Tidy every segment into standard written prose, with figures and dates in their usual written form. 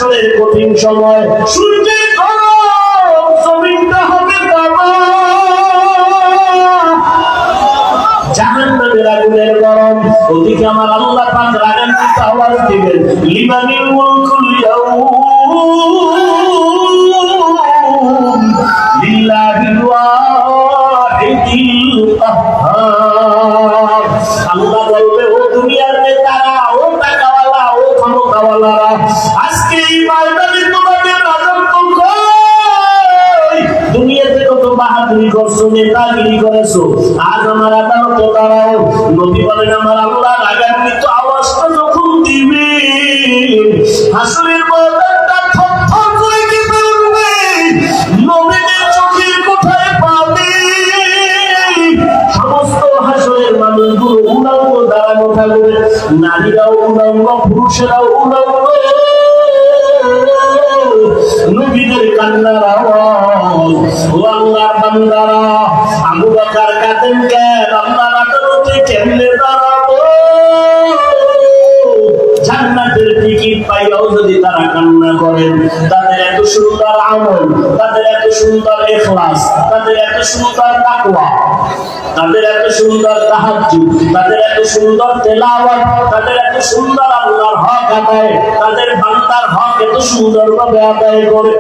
হাসরের কঠিন সময় সূর্যের গরম, জমিনটা হবে তামা, জাহান্নামের আগুনের গরম। ওদিকে আমার আল্লাহ পাক রাগান্বিত আওয়াজ দিবেন, লিমানিল মুলকুল ইয়াউম লিল্লাহিল ওয়াহিদিল কাহ্হার। আল্লাহ বলবে, ও দুনিয়ার নেতারা, ও টাকাওয়ালা, ও ক্ষমতাওয়ালারা, আজকে এই ময়দানে তোমাদের রাজত্ব কই? দুনিয়াতে কত বাহাদুরি করছো, নেতাগিরি করেছো, আজ আমার আদালতে দাঁড়াও। নবী বলেন, আমার আল্লাহ রাগান্বিত আওয়াজটা যখন দিবে, হাসরের ময়দানটা থরথর করে কেঁপে উঠবে, নবীদের চোখের কোঠায় পাবে, সমস্ত হাসরের মানুষগুলো উলঙ্গ দাঁড়ানো থাকবে, নারীরাও উলঙ্গ, পুরুষেরাও উলঙ্গ। নবীদের কান্নার আওয়াজ, ও আল্লাহর বান্দারা, আবু বকর কাঁদেন কেন? আল্লাহর আদালতে কেমনে দাঁড়াবো? জান্নাতের টিকিট পাইয়াও যদি তারা কান্না করেন, তাদের এত সুন্দর আমল, তাদের এত সুন্দর ইখলাস, তাদের এত সুন্দর তাকওয়া, তাদের এত সুন্দর তাহাজ্জুদ, তাদের এত সুন্দর তেলাওয়াত, তাদের এত সুন্দর আল্লাহর হক আদায়, তাদের বান্দার হক এত সুন্দরভাবে আদায় করে,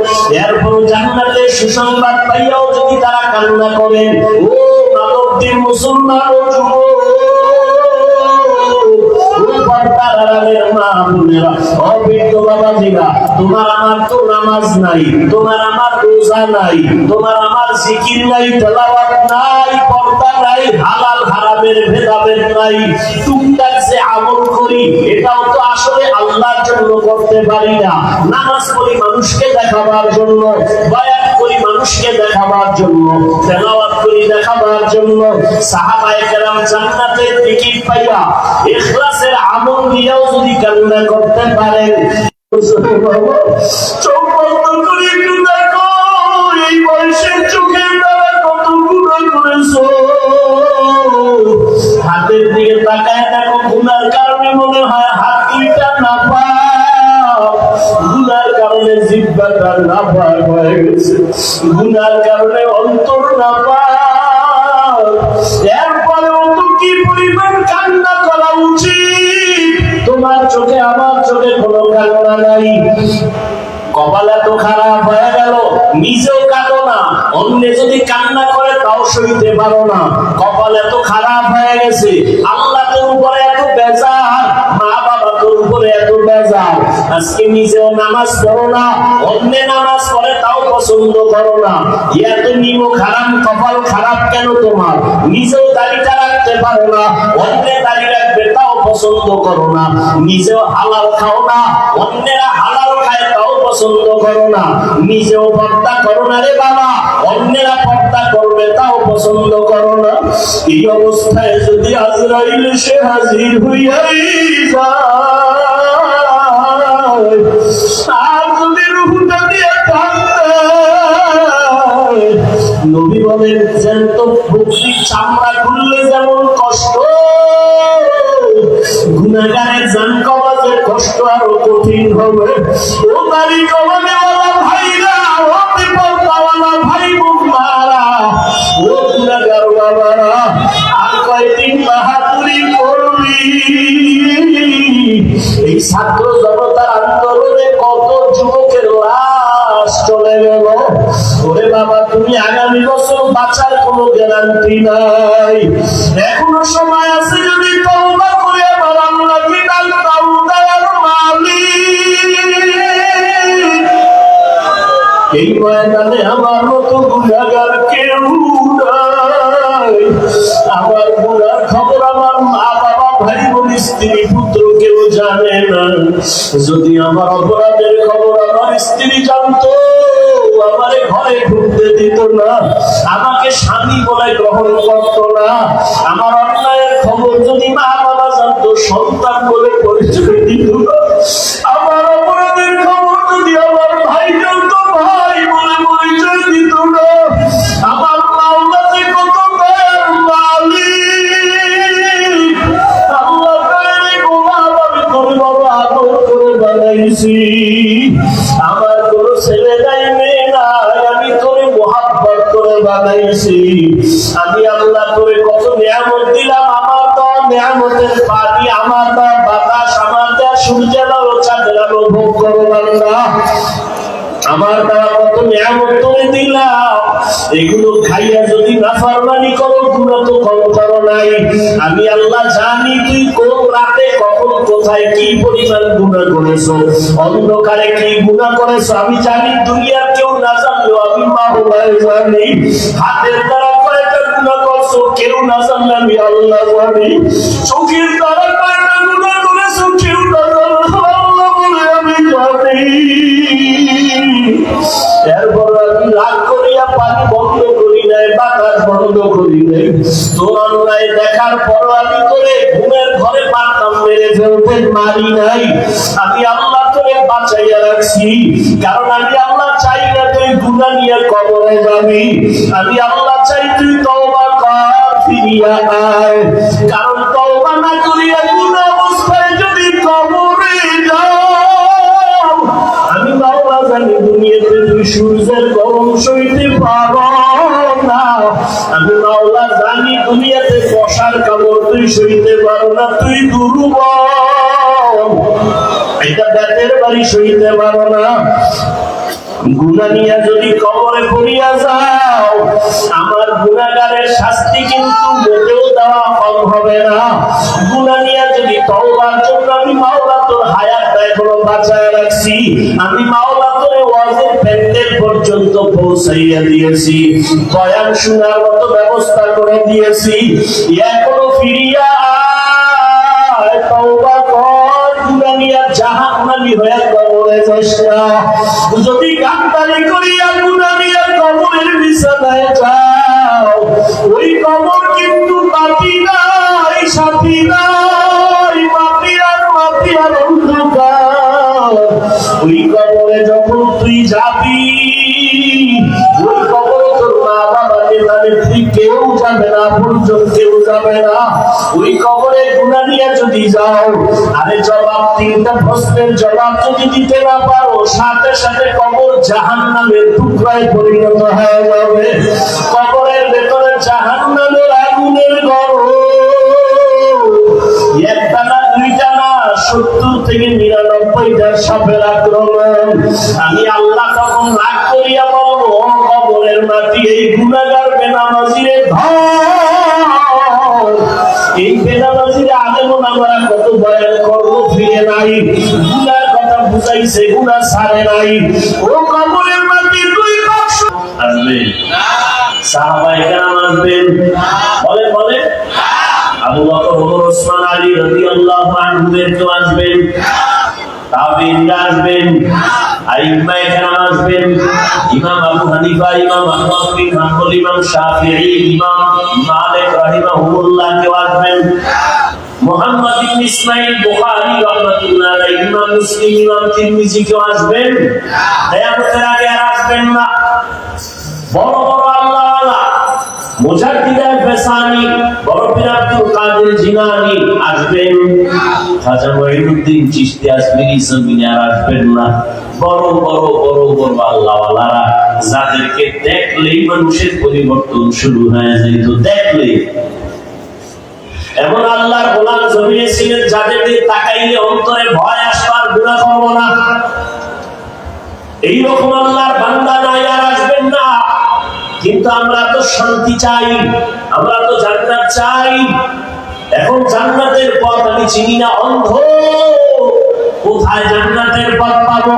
এরপর জান্নাতের সুসংবাদ পাইয়াও যদি তারা কান্না করেন, ও মানবদের মুসলমান ও যুবক, তোমার আমার তো নামাজ নাই, তোমার আমার রোজা নাই, তোমার আমার জিকির নাই, তেলাওয়াত নাই, পর্দা নাই, হালাল হারামের ভেদাভেদ নাই, টুকটাক যে আমল করি এটাও তো আসলে আল্লাহর জন্য করতে পারি না। নামাজ পড়ি মানুষকে দেখাবার জন্য, বয়ান করি মানুষকে দেখাবার জন্য, তেলাওয়াত করি দেখাবার জন্য। সাহাবায়ে কেরাম জান্নাতের টিকিট পাইয়া ইখলাসের আমল দিয়েও যদি কান্না করতে পারেন, চোখ বন্ধ করে একটু দেখো, এই বয়সের চোখের দ্বারা কত গুনাহ করেছো। হাতের দিকে তাকায় দেখো, গুনার কারণে মনে হয় হাত দুইটা নাপাক, গুনার কারণে জিহ্বাটা নাপাক হয়ে গেছে, গুনার কারণে অন্তর নাপাক। এরপরেও তো কি পরিমাণ কান্না করা উচিত? তোমার চোখে আমার চোখে কোনো কান্না নাই। কপাল এত খারাপ হয়ে গেল, নিজেও কাঁদো না, অন্য যদি কান্না করে তাও সইতে পারো না। কপাল এত খারাপ হয়ে গেছে, আল্লাহ তোর উপরে এত বেজার, মা বাবা তোর উপরে এত বেজার, আজকে নিজেও নামাজ পড়ো না, অন্য নামাজ পড়ে তাও পছন্দ করো না। এত নিমো খারাপ, কপাল খারাপ কেন তোমার? নিজেও দাড়িটা রাখতে পারো না, অন্য দাড়ি রাখবে তাও পছন্দ করো না। নিজেও হালাল খাও না, অন্যেরা হালাল খায় তাও পছন্দ করো না। নিজেও পর্দা করো না রে বাবা, অন্যেরা পর্দা করবে তাও পছন্দ করো না। এই অবস্থায় যদি আজরাইল সে হাজির হইয়াই যায়, আর যদি রূহটা দিয়ে টানতে, নবী বলেন, জ্যান্ত বকরির চামড়া খুললে যেমন কষ্ট, গুনাহগারের জান কওয়াজের কষ্ট আরো কঠিন হবে। ও দাড়ি কওয়ানেওয়ালা ভাইরা, ও বিপদওয়ালা ভাই বোনেরা, ও গুনাহগার বাবারা, আর কয়দিন বাহাদুরি করবি? এই ছাত্র জনতার আন্দোলনে কত যুবকের লাশ চলে গেল। ওরে বাবা, তুমি আগামী বছর বাঁচার কোনো গ্যারান্টি নাই। এখনো সময় আছে, যদি তওবা করে আমার আল্লাহকে ডাক দাও, দয়ার মালিক। এই ময়দানে আমার মতো গুনাহগার কেউ নাই। আমার গুনার খবর আমার মা বাবা, ভাই বোন, স্ত্রী পুত্র কেউ জানে না। যদি আমার অপরাধের খবর আমার স্ত্রী জানতো, আমারে ঘরে ঢুকতে দিত না, আমাকে স্বামী বলে গ্রহণ করত না। আমার অন্যায়ের খবর যদি মা বাবা জানতো, সন্তান বলে পরিচয় দিত না। আমার অপরাধের খবর যদি আমার ভাই জানতো, ভাই বলে পরিচয় দিত না। আমার মাওলা যে কত দয়ার মালিক, আল্লাহ তাআলা গোলাম, আমি তোর বাবা আদর করে বানাইছি। আমার কোনো ছেলে নাই মেয়ে নাই, আমি তোরে মোহাব্বত করে বানাইছি। আমি আল্লাহ তোরে কত নিয়ামত দিলাম, আমার তো নিয়ামতের পানি, আমার তো বাতাস, আমার তো সূর্যের আলো চাঁদের আলো ভোগ করো বান্দা। আমার দ্বারা কত নিয়ামত তোরে দিলাম, এগুলো খাইয়া যদি নাফরমানি করো গুনাহ তো কম করো নাই। আমি আল্লাহ জানি তুই কোন রাতে কখন কোথায় কি পরিমাণ গুনাহ করেছো, অন্ধকারে কি গুনাহ করেছো আমি জানি। দুনিয়ার কেউ না জানলেও আমি মাওলা জানি। হাতের দ্বারা কয়টা গুনাহ করছো কেউ না জানলে আমি আল্লাহ জানি। চোখের দ্বারা কয়টা গুনাহ করেছো কেউ না জানলে আল্লাহ বলে আমি জানি। এরপর আমি রাগ করিয়া পানি বন্ধ করি নাই, বাতাস বন্ধ করি নাই। তোর অন্যায় দেখার পর আমি তোরে ঘুমের ঘরে পারতাম মেরে ফেলতে, মারি নাই। আমি আল্লাহ তোরে বাঁচাইয়া রাখছি, কারণ আমি আল্লাহ চাই না তুই গুনাহ নিয়ে কবরে যাবি। আমি আল্লাহ চাই তুই তওবা কর, ফিরিয়া আয়। কারণ তওবা না করিয়া গুনাহ অবস্থায় যদি কবরে যাও, আমি মাওলা জানি দুনিয়াতে তুই সূর্যের গরম সইতে পারো না। আমি মাওলা জানি দুনিয়াতে বসার কামড় তুই সইতে পারো না, তুই দুর্বল, এটা বেতের বাড়ি সইতে পারো না। গুনাহ নিয়ে যদি কবরে পড়িয়া যাও, আমার গুনাহগারের শাস্তি কিন্তু মোটেও দেওয়া কম হবে না। গুনাহ নিয়ে যদি তওবার জন্য আমি মাওলা তোর হায়াতটা এখনো বাঁচায় রাখছি, আমি মাওলা তোরে ওয়াজের প্যান্ডেল পর্যন্ত পৌঁছাইয়া দিয়েছি, বয়ান শোনার মতো ব্যবস্থা করে দিয়েছি। এখনো ফিরিয়া আয়, তওবা কর, গুনাহ নিয়ে জাহান্নামী হয়ে কবরে যাস না। যদি গাদ্দারি করিয়া গুনাহ নিয়ে কবরের বিছানায় যাও, ওই কবর কিন্তু মাটি নাই, সাথী নাই, মাটি আর অন্ধকার। ওই কবরে যখন তুই যাবি, ওই কবরে তোর মা বাবা নেতা নেত্রী কেউ যাবে না, পরিজন কেউ যাবে না। ওই কবরে গুনাহ নিয়ে যদি যাও, আরে জবাব তিনটা প্রশ্নের জবাব যদি দিতে না পারো, সাথে সাথে কবর জাহান্নামের টুকরায় পরিণত হয়ে যাবে। কবরের ভেতরে জাহান্নামের আগুনের গরম, একটা না দুইটা না, 70 থেকে 99টা সাপের আক্রমণ। আমি আল্লাহ তখন রাগ করিয়া বলবো, কবরের মাটি এই গুনাহগার বেনামাজিরে ধর। এই বেনামাজিরে আলেম ওলামারা কত বয়ান করলো, ফিরে নাই, গুনার কথা বুঝাইছে, গুনাহ ছাড়ে নাই। ও কবরের মাটি তুই আসবে, সাহাবায়ে কেরাম আসবেন, বলে বলে আবু বকর, ওমর, ওসমান, আলী রাদিয়াল্লাহু আনহুদের কেউ আসবেন, তাবিঈনরা আসবেন, আইম্মায়ে কেরাম আসবেন, ইমাম আবু হানিফা, ইমাম আহমদ বিন হাম্বল, ইমাম শাফিঈ, ইমাম মালিক রাহিমাহুল্লাহ কেউ আসবেন, মুহাম্মদ ইবনে ইসমাঈল বুখারী রাহমাতুল্লাহ আলাইহি, ইমাম মুসলিম, ইমাম তিরমিজি কেউ আসবেন। কিয়ামতের আগে আর আসবেন না। বড় বড় আল্লাহওয়ালা মুজাদ্দিদ আল-ফাসানি, বড় পীর আব্দুল কাদের জিলানী আসবেন, খাজা মঈনুদ্দিন চিশতি আসমিরি জমিনে আর আসবেন না। বড় বড় বড় বড় আল্লাহওয়ালারা, যাদেরকে দেখলেই মানুষের পরিবর্তন শুরু হয়ে যেত, দেখলে এমন আল্লাহর গোলাম জমিনে ছিলেন, যাদেরকে তাকাইলে অন্তরে ভয় আসবার, গুনাহ করব না, এইরকম আল্লাহর বান্দা নাই আর আসবেন না। কিন্তু আমরা তো শান্তি চাই, আমরা তো জান্নাত চাই। এখন জান্নাতের পথ আমি চিনি না, অন্ধ, কোথায় জান্নাতের পথ পাবো?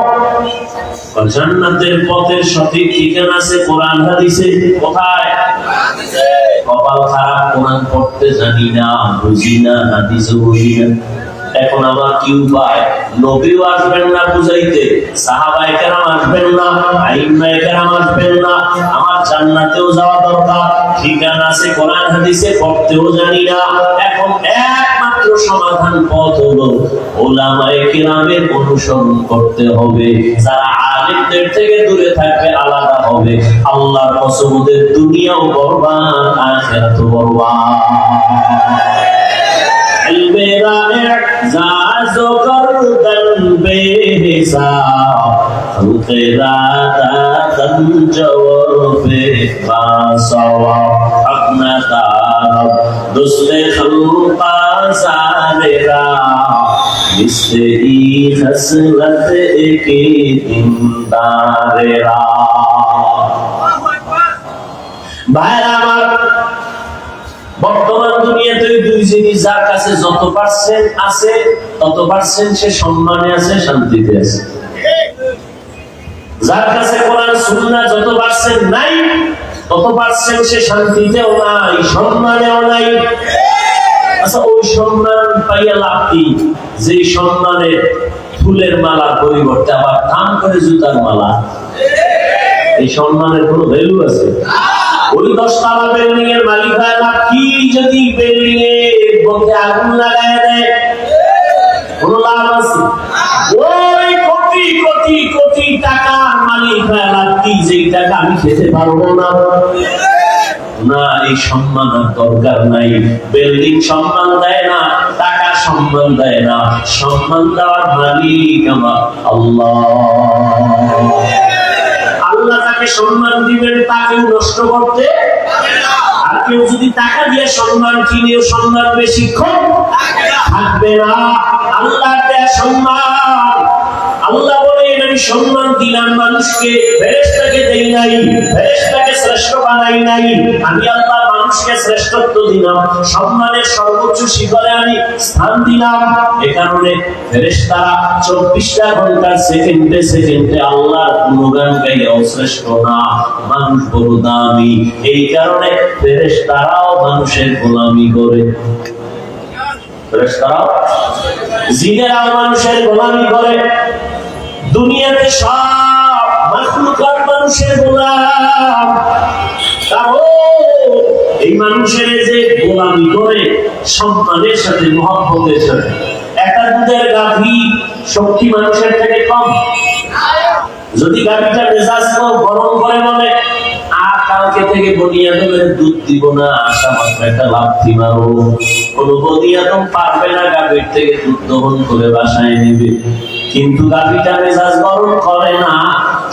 জান্নাতের পথের সঠিক ঠিকানা আছে কোরআন হাদিসে, কোথায়? কপাল খারাপ, কোরআন পড়তে জানি না, বুঝি না, হাদিসও বুঝি না। এখন আমার কি উপায়? নবীও আসবেন না বুঝাইতে, সাহাবায়ে কেরাম আসবেন না, আইম্মায়ে কেরাম আসবেন না। আমার জান্নাতেও যাওয়া দরকার, ঠিকানা আছে কোরআন হাদিসে, পড়তেও জানি না। এখন একমাত্র সমাধান পথ হলো উলামায়ে কেরামের অনুসরণ করতে হবে। যারা আলেমদের থেকে দূরে থাকবে, আলাদা হবে, আল্লাহর কসম ওদের দুনিয়াও বরবাদ, আখিরাতও বরবাদ। इल्मे राज़ गर्दन बेहिसाब खुल्क़े राता जवाबे बासवाब अपना तारब दुस्ते खल्क़ा ज़ालिरा इससे ही हसरत के दिनदारेरा। ভাইরা আমার, বর্তমান দুনিয়াতে দুই জিনিস যার কাছে যত পার্সেন্ট আছে তত পার্সেন্ট সে সম্মানে আছে, শান্তিতে আছে। যার কাছে কোরআন সুন্নাহ যত পার্সেন্ট নাই তত পার্সেন্ট সে শান্তিতেও নাই, সম্মানেও নাই। আচ্ছা, ওই সম্মান পাইয়া লাভ কি? যে সম্মানের ফুলের মালা পরিবর্তে আবার দাম করে জুতার মালা, এই সম্মানের কোনো ভ্যালু আছে? ওই 10 তলা বিল্ডিং এর মালিক হয় না কি যদি বিল্ডিং এর মধ্যে আগুন লাগায় দেয়, কোনো লাভ আছে? ওই কোটি কোটি কোটি টাকার মালিক হয় না কি যে টাকা আমি খেতে পারবো না? না, এই সম্মান আর দরকার নাই। বিল্ডিং সম্মান দেয় না, টাকা সম্মান দেয় না, সম্মান দেওয়ার মালিক আমার আল্লাহ। আল্লাহ তাকে সম্মান দিবেন, তাকে নষ্ট করতে। আর কেউ যদি টাকা দিয়ে সম্মান কিনেও সম্মান বেশিক্ষণ থাকবে না। আল্লাহ দেয়া সম্মান, আল্লাহ বলেন আমি সম্মান দিলাম মানুষকে, ফেরেশতাকে দেই নাই, ফেরেশতাকে শ্রেষ্ঠ বানাই নাই। আমি আল্লাহ মানুষকে শ্রেষ্ঠত্ব দিলাম, সম্মানের সর্বোচ্চ শিখরে আমি স্থান দিলাম। এ কারণে ফেরেশতারা 24টা ঘন্টার সেকেন্ডে সেকেন্ডে আল্লাহর গুণগান গাইয়াও শ্রেষ্ঠ না, মানুষ বড় দামি। এই কারণে ফেরেশতারাও মানুষের গোলামি করে। ফেরেশতারাও, জিনেরাও মানুষের গোলামি করে। দুনিয়াতে সব মাখলুকাত মানুষের গোলাম। কারণ এই মানুষের যে গোলামি করে সম্মানের সাথে, মহব্বতের সাথে। একটা দুধের গাভী শক্তি মানুষের থেকে কম। যদি গাভীটা মেজাজ গরম করে বলে আর কালকে থেকে বনিয়াদমের দুধ দিব না, আশা মাত্র একটা লাথি মারো, কোন বনিয়াদম পারবে না গাভীর থেকে দুধ দহন করে বাসায় নেবে। কিন্তু গাভীটা মেজাজ গরম করে না,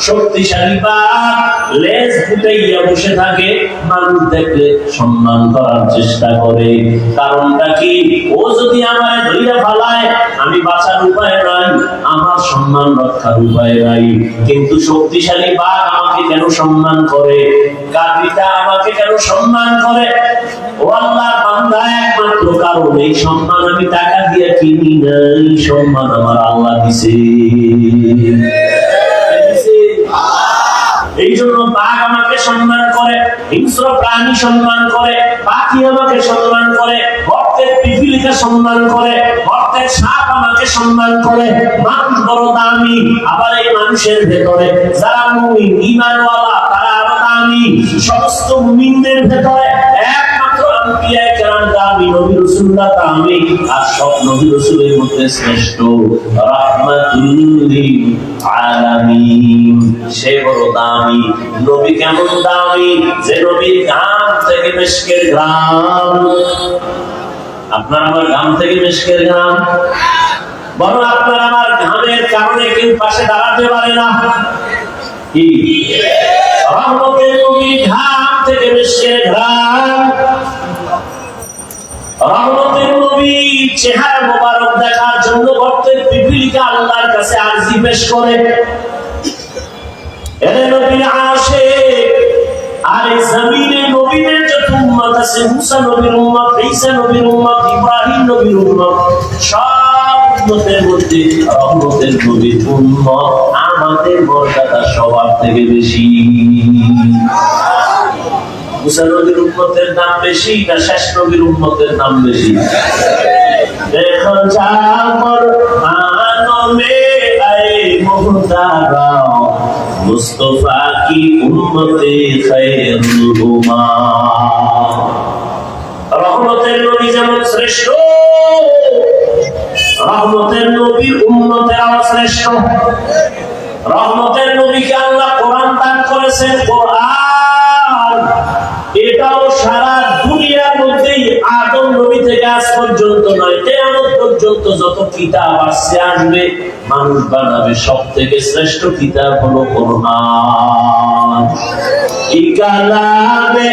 শক্তিশালী বাঘ লেজ ফুটাইয়া বসে থাকে, মানুষ দেখলে সম্মান করার চেষ্টা করে। কারণটা কি? ও যদি আমার ধৈর্য ফালায় আমি বাঁচার উপায় নাই, আমার সম্মান রক্ষার উপায় নাই। কিন্তু শক্তিশালী বাঘ আমাকে কেন সম্মান করে? গাভীটা আমাকে কেন সম্মান করে? ও আল্লাহর বান্দা, একমাত্র কারণ এই সম্মান আমি টাকা দিয়ে কিনি নাই, সম্মান আমার আল্লাহ দিছে। এই জন্য বাঘ আমাকে সম্মান করে, হিংস্র প্রাণী সম্মান করে, পাখি আমাকে সম্মান করে, গর্তের পিপিলিকা সম্মান করে, গর্তের সাপ আমাকে সম্মান করে। মানুষ বড় দামি। আবার এই মানুষের ভেতরে যারা মুমিন ঈমানওয়ালা তারা আরো দামি। সমস্ত মুমিনদের ভেতরে একমাত্র আম্বিয়া কেরাম দামি, নবী রাসূলরা দামি। আর সব নবী রাসূলের মধ্যে শ্রেষ্ঠ রাহমাতুল লিল আলামিন, সে বড় দামি। নবী কেমন দামি? যে নবীর গাম থেকে মিশকের ঘ্রাণ। আপনার আমার গাম থেকে মিশকের ঘ্রাণ, বরং আপনার আমার ঘামের কারণে কেউ পাশে দাঁড়াতে পারে না। কি রহমতের নবীর ঘাম থেকে মিশকের ঘ্রাণ। রহমতের নবীর চেহারা মোবারক দেখার জন্য গর্তের পিপিলিকা আল্লাহর কাছে আরজি পেশ করে। এরে নবীর আশিক, আর এই জমিনে নবীদের যত উম্মত আছে, মুসা নবীর উম্মত, ঈসা নবীর উম্মত, ইব্রাহিম নবীর উম্মত, সব উম্মতের মধ্যে রহমতের নবীর উম্মত আমাদের মর্যাদা সবার থেকে বেশি। মুসা নবীর উম্মতের নাম বেশি না শেষ নবীর উম্মতের নাম বেশি? দেখো জামর আনমে আয়ে মুহতারা মুস্তাফা কি উম্মতে খায়রুল উম্মাহ। রহমতের নবী যেমন শ্রেষ্ঠ, রহমতের নবীর উম্মতেরাও শ্রেষ্ঠ। রহমতের নবীকে আল্লাহ কোরআন দান করেছেন। কোরআন এটাও সারা দুনিয়ার মধ্যেই আদম নবী থেকে আজ পর্যন্ত নয়, কিয়ামত পর্যন্ত যত কিতাব আসবে মানুষ বানাবে, সব থেকে শ্রেষ্ঠ কিতাব হলো কোরআন। ইকালামে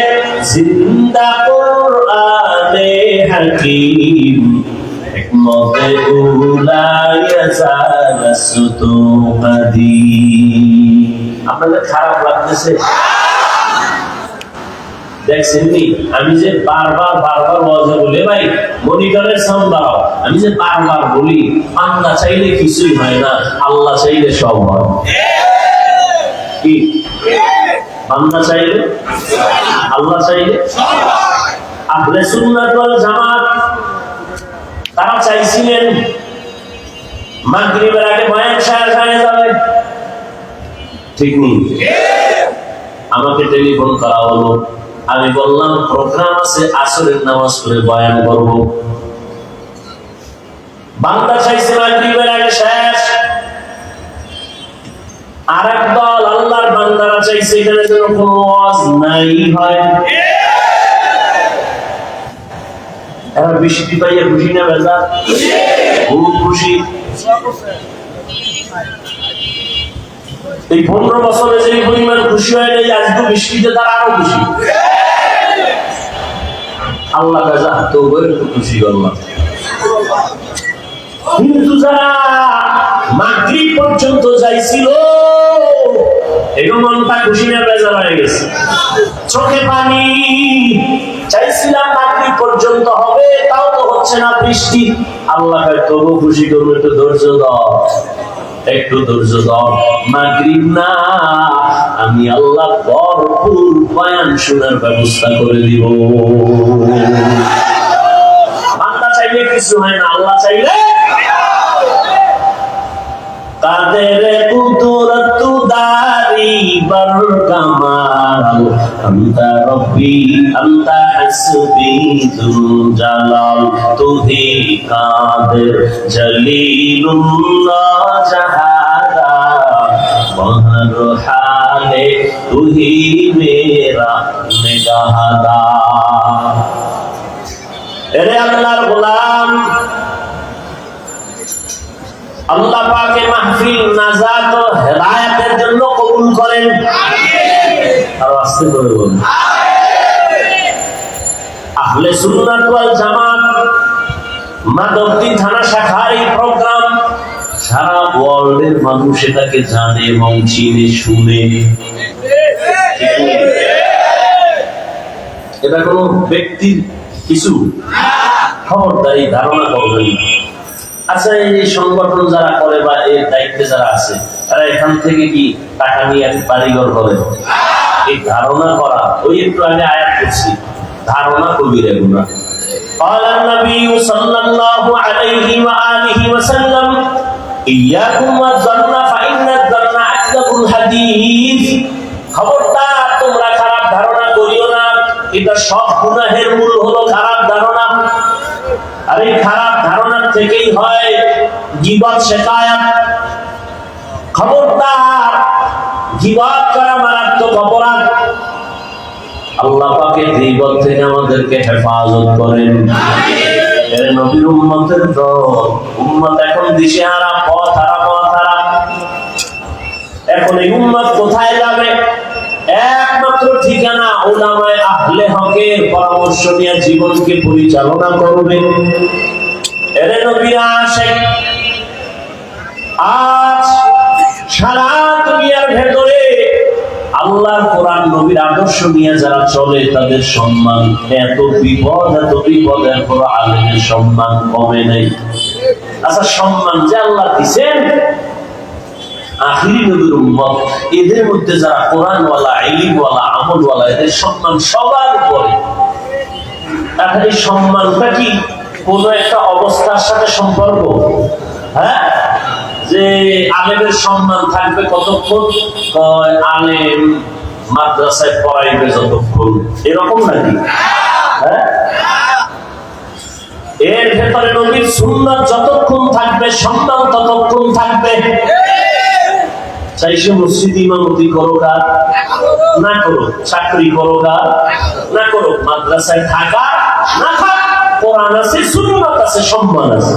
জিন্দা কোরআনে হাকিম, হিকমতে উলা ইয়াজালাসতু কাদিম। আপনাদের খারাপ লাগতেছে? দেখছেন নি আমি যে বারবার ওয়াজে বলি, ভাই মনিটরের সাউন্ড বাড়াও, আমি যে বারবার বলি বান্দা চাইলে কিছুই হয় না, আল্লাহ চাইলে সব হয়। কি বান্দা চাইলে, আল্লাহ চাইলে। আহলে সুন্নাত ওয়াল জামাত তারা চাইছিলেন মাগরিবের আগে বয়ান শেষ হয়ে যাবে, ঠিক নেই? আমাকে টেলিফোন করা হলো, আমি বললাম প্রোগ্রাম আছে, আসরের নামাজ পড়ে বয়ান করব। বান্দা চাইছে মাগরিবের আগে শেষ, আরেক দল আল্লাহর বান্দারা চাইছে এখানে যেন কোনো ওয়াজ নাই হয়। এবার বৃষ্টি পাইয়া খুশি না বেজা? খুব খুশি। এই 15 বছরে যে পরিমাণ খুশি হয় নাই, আজকে বৃষ্টিতে তারা আরো খুশি। আল্লাহ বেজা তো খুশি করলাম। কিন্তু যারা মাগরিব পর্যন্ত যাইছিল, এই মনটা খুশি না বেজার হয়ে গেছে, চোখে পানি। চাইছিলাম মাগরিব পর্যন্ত হবে, তাও তো হচ্ছে না বৃষ্টি। আল্লাহ তবু খুশি করবো, একটু ধৈর্য দাও, একটু ধৈর্য দাও। মাগরিব না, আমি আল্লাহ ভরপুর বয়ান শোনার ব্যবস্থা করে দিব। বান্দা চাইলে কিছু হয় না, আল্লাহ চাইলে। কাদের কুদরত দারি বর কামাল, আনতা রব্বি আনতা হাসবি যুল জালাল, তুহি কাদের জলিলুল্লাহ জাহাদা, বহর হালে তুহি মেরা নিগাহদা। এরে আল্লাহর গোলাম, আল্লাহ পাকে মাহফিল নাজাত ও হেদায়েতের জন্য কবুল করেন। আর আস্তে করে বলুন আহলে সুন্নাত ওয়াল জামাত মাদকদি থানা শাখার এই প্রোগ্রাম সারা ওয়ার্ল্ডের মানুষ এটাকে জানে এবং চিনে শুনে। এটা কোনো ব্যক্তির কিছু খবরদারি ধারণা করবেন। আচ্ছা, এই সংগঠন যারা করে বা এর দায়িত্বে যারা আছে, তারা এখান থেকে কি টাকা নিয়ে বাড়িঘর করে? এই ধারণা করা, ওই একটু আগে আয়াত করছি, ধারণা কবিরা গুনাহ। قال النبي صلى الله عليه وآله وسلم إياكم والظن فإن الظن أكذب الحديث। খবরদার তোমরা খারাপ ধারণা করিও না, এটা সব গুনাহের মূল হলো খারাপ ধারণা। আর এই খারাপ ধারণার থেকেই হয় গীবত, শিকায়াত। খবরদার, গীবত করা মারাত্মক অপরাধ। আল্লাহ পাক এই গীবত থেকে আমাদেরকে হেফাজত করেন। আমিন। এর নবীর উম্মতের দল, উম্মত এখন দিশেহারা, পথহারা। এখন এই উম্মত কোথায় যাবে? একমাত্র ঠিকানা উলামায়ে আহলে হকের পরামর্শ নিয়ে জীবনকে পরিচালনা করবে। এর নবীর আশিক আজ সারা দুনিয়ার ভেতরে আল্লাহর কোরআন নবীর আদর্শ নিয়ে যারা চলে তাদের সম্মান এত বিপদ এরপর আলেমের সম্মান কমে নেই। আচ্ছা, সম্মান যে আল্লাহ দিচ্ছেন আখিরি নবীর উম্মত, এদের মধ্যে যারা কোরআনওয়ালা, ইলমওয়ালা, আমলওয়ালা, এদের সম্মান সবার উপরে। এখন এই সম্মানটা কি কোন একটা অবস্থার সাথে সম্পর্ক? হ্যাঁ, যে আলেমের সম্মান থাকবে কতক্ষণ? আলেম মাদ্রাসায় পড়াইবে যতক্ষণ, এরকম নাকি? হ্যাঁ, এর ভেতরে নবীর সুন্নাত যতক্ষণ থাকবে সম্মান ততক্ষণ থাকবে। চাইছে মসজিদ ইমামতি করো কার না করো, চাকরি করো কার না করো, মাদ্রাসায় থাকা না থাক, কোরআন আছে, সুন্নাত আছে, সম্মান আছে।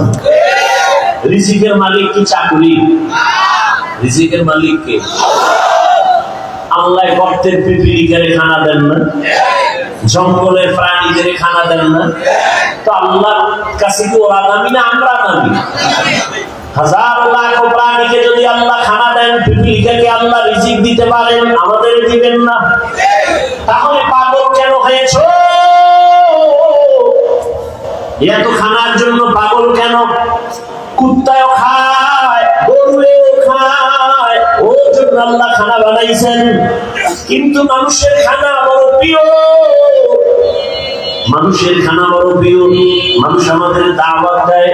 রিজিকের মালিক কি চাকরি? রিজিকের মালিক কে? আল্লাহ গর্তের পিপিলিকারে খানা দেন না? জঙ্গলের প্রাণীদের খানা দেন না? তো আল্লাহর কাছে কি ওরা দামি না আমরা দামি? হাজার লাখ প্রাণীকে যদি আল্লাহ খানা দেন, পিপিলিকাকে আল্লাহ রিজিক দিতে পারেন, আমাদের দিবেন না? তাহলে পাগল কেন হয়েছ? এত খানার জন্য পাগল কেন? কুত্তাও খায়, গরুও খায়, ওর জন্য আল্লাহ খানা বানাইছেন। কিন্তু মানুষের খানা বড় প্রিয়, মানুষের খানা বড় প্রিয়। মানুষ আমাদের দাওয়াত দেয়,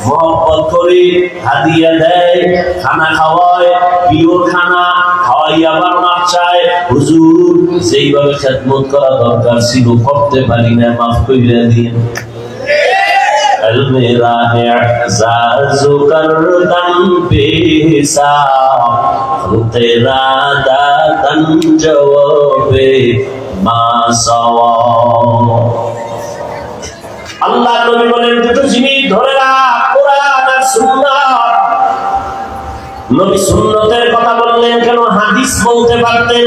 মহব্বত করে, হাদিয়া দেয়, খানা খাওয়ায়, প্রিয় খানা খাওয়াই, আবার মাফ চায়। হুজুর, যেইভাবে খেদমত করা দরকার ছিল করতে পারি না, মাফ করে দিন। मेरा एहसासो करदम पेशा तेरा दादन जवाबे मासवा। আল্লাহ নবী বলেন দুটো জিনিস ধরে রাখ, কোরআন আর সুন্নাত। নবী সুন্নতের কথা বললেন কেন? হাদিস বলতে পারতেন।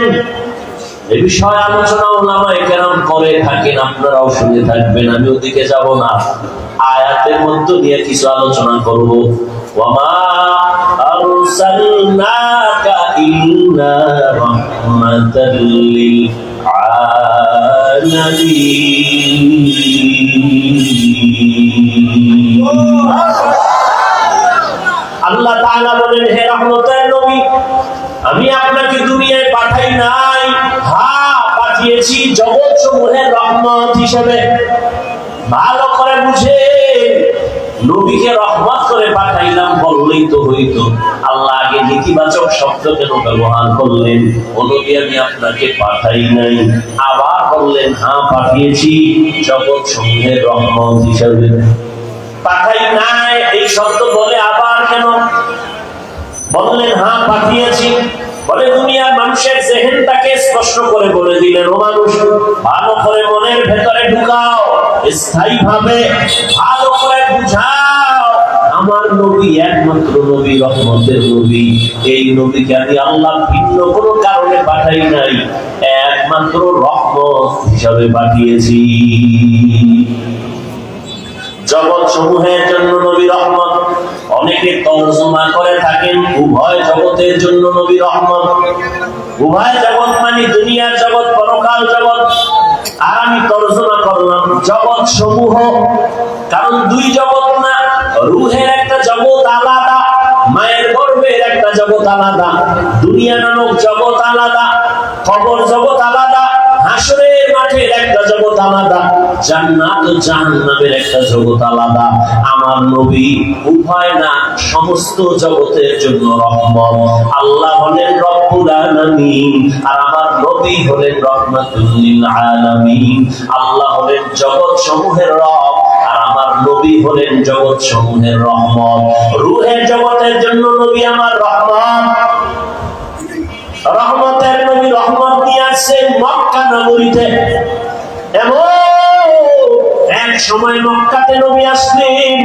এই বিষয়ে আলোচনা উলামায়ে কেরাম করে থাকেন, আপনারাও শুনে থাকবেন, আমি ওদিকে যাব না। আয়াতের মধ্যে দিয়ে কিছু আলোচনা করব। ওয়ামা আরসালনাকা ইল্লা রাহমাতাল লিল আলামিন। আল্লাহ তাআলা বলেন, হে রহমতের নবী, আমি আপনাকে দুনিয়ায় পাঠাই নাই, হ্যাঁ পাঠিয়েছি জগৎ সমূহের রহমত হিসেবে। ভালো করে বুঝে, নবীকে রহমত করে পাঠাইলাম বললেই তো হইতো। আল্লাহ আগে নেতিবাচক শব্দ কেন ব্যবহার করলেন? ও নবী, আমি আপনাকে পাঠাই নাই। আবার বললেন, হ্যাঁ পাঠিয়েছি জগৎ সমূহের রহমত হিসেবে। পাঠাই নাই এই শব্দ বলে আবার কেন বললেন হ্যাঁ পাঠিয়েছি? বলে দুনিয়ার মানুষের জেহেনটাকে স্পষ্ট করে বলে দিলেন, ও মানুষ, ভালো করে মনের ভেতরে ঢুকাও, স্থায়ী ভাবে ভালো করে বুঝাও, আমার নবী একমাত্র নবী, রহমতের নবী। এই নবীকে আমি আল্লাহ ভিন্ন কোনো কারণে পাঠাই নাই, একমাত্র রহমত হিসাবে পাঠিয়েছি। জগৎ সমূহের জন্য নবী রহমত। অনেকে তরজমা করে থাকেন উভয় জগতের জন্য নবী রহমত। উভয় জগৎ মানে দুনিয়ার জগৎ, পরকাল জগৎ। আর আমি তরজমা করলাম জগৎ সমূহ, কারণ দুই জগৎ না, রুহের একটা জগৎ আলাদা, মায়ের গর্ভের একটা জগৎ আলাদা, দুনিয়া নামক জগৎ আলাদা, কবর জগৎ আলাদা, হাসরের মাঠের একটা জগৎ আলাদা, জান্নাত ও জাহান্নামের একটা জগৎ আলাদা। আমার নবী উভয় না, সমস্ত জগতের জন্য রহমত। আল্লাহ হলেন রব্বুল আলামিন আর আমার নবী হলেন রাহমাতুল লিল আলামিন। আল্লাহ হলেন জগৎ সমূহের রব আর আমার নবী হলেন জগৎ সমূহের রহমত। রূহের জগতের জন্য নবী আমার রহমত। রহমতের নবী রহমত নিয়ে আসছেন মক্কা নগরীতে। এমন এক সময় মক্কাতে নবী আসলেন,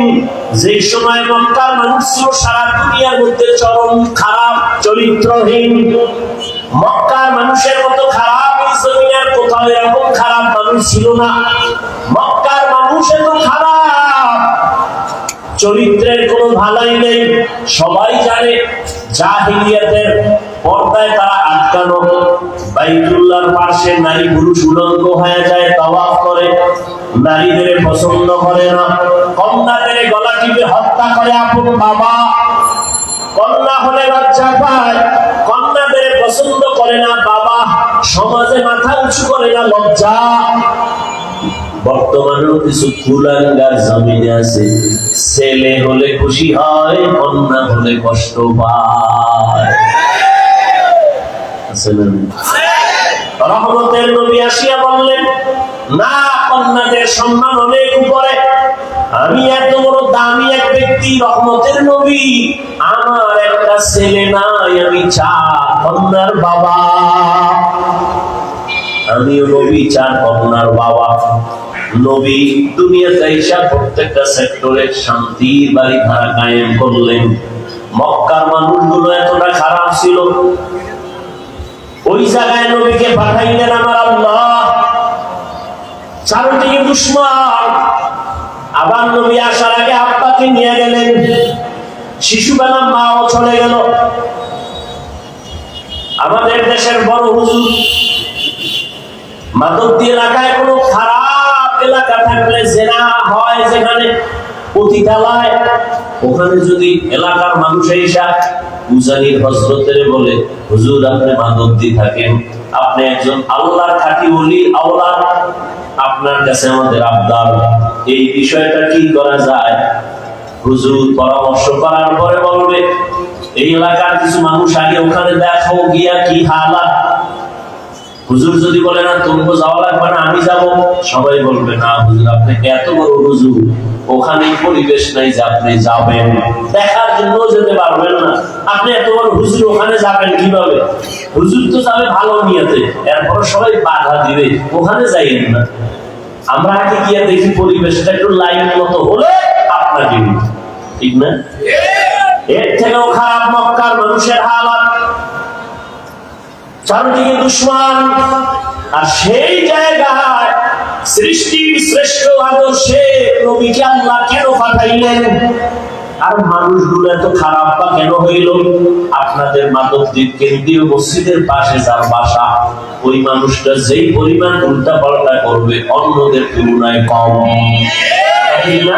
যে সময় মক্কার মানুষ ছিল সারা দুনিয়ার মধ্যে চরম খারাপ, চরিত্রহীন। মক্কার মানুষের মতো খারাপ এই জমিনের কোথাও এরকম খারাপ মানুষ ছিল না। মক্কার মানুষ এত খারাপ, চরিত্রের কোনো ভালাই নেই। সবাই জানে জাহিলিয়াতের পর্দায় তারা আটকানো, বাইতুল্লাহর পাশে নারী পুরুষ উলঙ্গ হয়ে যায়, তাওয়াফ করে, নারীদের পছন্দ করে না, কন্যাদের গলা টিপে হত্যা করে আপন বাবা, কন্যা হলে লজ্জা পায়, কন্যাদের পছন্দ করে না বাবা, সমাজে মাথা উঁচু করে না লজ্জা। বর্তমানেও কিছু কুলাঙ্গার জমিনে আছে, ছেলে হলে খুশি হয়, কন্যা হলে কষ্ট পায়। রহমতের নবী আসিয়া বললেন, না, কন্যাদের সম্মান অনেক উপরে। আমি এত বড় দামি এক ব্যক্তি, রহমতের নবী, আমার একটা ছেলে নাই, আমি 4 কন্যার বাবা। আমিও নবী 4 কন্যার বাবা। নবী দুনিয়াতে এসে প্রত্যেকটা সেক্টরে শান্তির বাড়ি ধারা কায়েম করলেন। মক্কার মানুষগুলো এতটা খারাপ ছিল, ওই জায়গায় নবীকে পাঠাইলেন আমার আল্লাহ। চারদিকে দুশমন। আবার নবী আসার আগে আব্বাকে নিয়ে গেলেন, শিশুবেলা মাও চলে গেল। আমাদের দেশের বড় হুজুর মাদকদি এলাকায় কোনো খারাপ এলাকা থাকলে জেনা হয় যেখানে পতিতালয়, ওখানে যদি এলাকার মানুষ এসে উজানির হযরতের বলে, হুজুর আপনি মাদকদি থাকেন, আপনি একজন আল্লাহর খাঁটি ওলি আওলাদ, আপনার কাছে আমাদের আবদার, এই বিষয়টা কি করা যায়? হুজুর পরামর্শ করার পরে বলবে, এই এলাকার কিছু মানুষ আগে ওখানে দেখো গিয়া কি হালাত। হুজুর যদি বলে না তোমাকে যাওয়া লাগবে না, আমি যাব, সবাই বলবে না হুজুর আপনি এত বড় হুজুর, ওখানে পরিবেশ নাই যে আপনি যাবেন, দেখার জন্য যেতে পারবেন না, আপনি এত বড় হুজুর ওখানে যাবেন কিভাবে? হুজুর তো যাবে ভালো নিয়তে, এরপর সবাই বাধা দিবে, ওখানে যাইয়েন না। আমরা আগে গিয়ে দেখি পরিবেশটা একটু লাইন মতো হলে আপনাকে, ঠিক না? এর থেকেও খারাপ মক্কার মানুষের হালাত, চারদিকে দুশমন। আর সেই জায়গায় সৃষ্টির শ্রেষ্ঠ আদর্শে নবীকে আল্লাহ কেন পাঠাইলেন? আর মানুষগুলো এত খারাপ বা কেন হইল? আপনাদের মাধবদীপ কেন্দ্রীয় মসজিদের পাশে যার বাসা, ওই মানুষটা যেই পরিমাণ উল্টা পাল্টা করবে অন্যদের তুলনায় কম, ঠিক না?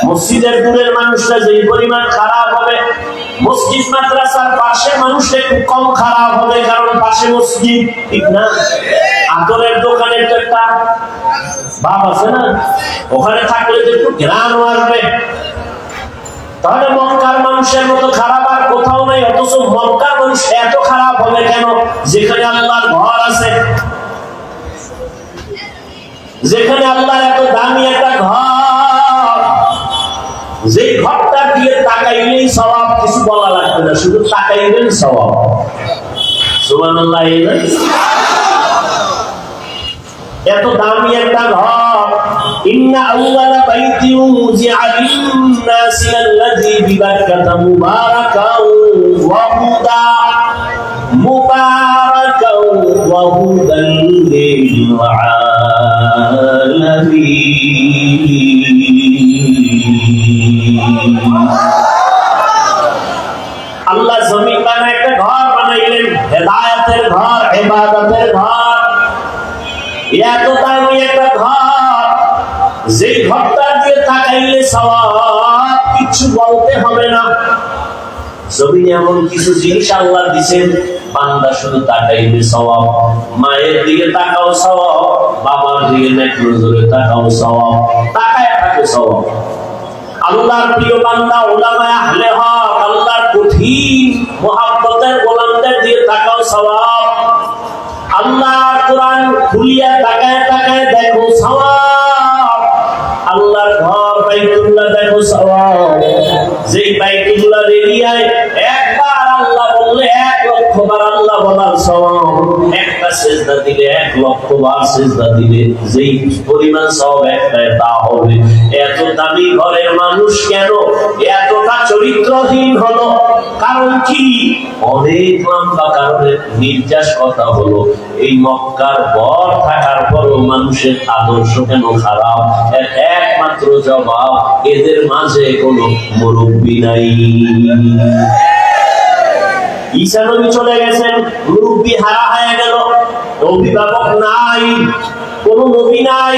মসজিদের দূরের মানুষটা যেই পরিমাণ খারাপ হবে, মসজিদ মাদ্রাসার পাশে মানুষটা একটু কম খারাপ হবে, কারণ পাশে মসজিদ, ঠিক না? আতরের দোকানের তো একটা ভাব আছে না, ওখানে থাকলে তো একটু ঘ্রাণ আসবে। তাহলে মক্কার মানুষের মতো খারাপ আর কোথাও নাই, অথচ মক্কার মানুষ এত খারাপ হবে কেন? যেখানে আল্লাহর ঘর আছে, যেখানে আল্লাহর এত দামি একটা ঘর, যে ঘরটা দিয়ে তাকাইলেই সওয়াব, কিছু বলা লাগবে না, শুধু তাকাইলেন সওয়াব। সুবহানাল্লাহ। এত দামি একটা ঘর, ইন্না আউওয়ালা বাইতিন উযিআ লিন-নাসি আল্লাযী বিবাক্কাতা মুবারাকাও ওয়া হুদা, মুবারাকাও ওয়া হুদাল লিল-আলামিন। আল্লাহ জমিন বানায় একটা ঘর বানাইলেন, হেদায়েতের ঘর, ইবাদতের ঘর। এত দামি একটা ঘর, যে ঘরটা দিয়ে তাকাইলে সওয়াব, কিছু বলতে হবে না। জমিনে এমন কিছু জিনিস আল্লাহ দিয়েছেন, বান্দা শুধু তাকাইলে সওয়াব। মায়ের দিকে তাকাও সওয়াব, বাবার দিকে নেক নজরে তাকাও সওয়াব, তাকায় থাকে সওয়াব। আল্লাহর প্রিয় বান্দা উলামায়ে আহলে হক, আল্লাহর কঠিন মুহাব্বতের গোলামদের দিয়ে তাকাও সওয়াব। আল্লাহর কোরআন খুলিয়া তাকায় তাকায় দেখো সওয়াব। আল্লাহর ঘর বাইতুল্লাহ দেখো সওয়াব। যেই বাইতুল্লাহ এরিয়ায় একবার আল্লাহ বললে 1 লক্ষ বার আল্লাহ বলার সওয়াব, একটা সিজদা দিলে 1 লক্ষ বার সিজদা দিলে যেই পরিমাণ সওয়াব একটাই তা হবে। এত দামি ঘরের মানুষ কেন এতটা চরিত্রহীন হলো? কারণ কি? অনেক লম্বা কারণে নির্যাস কথা হলো, এই মক্কার বর থাকার পরও মানুষের আদর্শ কেন খারাপ? এর একমাত্র জবাব, এদের মাঝে কোনো মুরব্বী নাই। ঈসা নবী চলে গেছেন, মুরব্বী হারা হয়ে গেল, অভিভাবক নাই, কোন নবী নাই।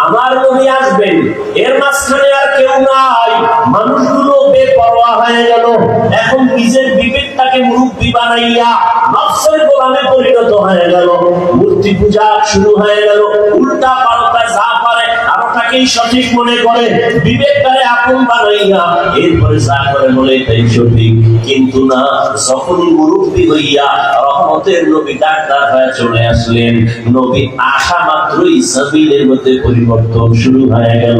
আমার নবী আসবেন, এর মাঝখানে আর কেউ নাই। মানুষগুলো বেপরোয়া হয়ে গেল। এখন নিজের বিবেকটাকে মুরব্বী বানাইয়া নফসের গোলামে পরিণত হয়ে গেল। মূর্তি পূজা শুরু হয়ে গেল, উল্টা পাল্টা যা পারে আর ওটাকেই সঠিক মনে করে, বিবেকটারে আপন বানাইয়া এরপরে যা করে বলে তাই সঠিক। কিন্তু না, যখন মুরব্বী হইয়া রহমতের নবী ডাক্তার হয়ে চলে আসলেন, নবী আসা মাত্রই জমিনের মধ্যে পরিবর্তন শুরু হয়ে গেল।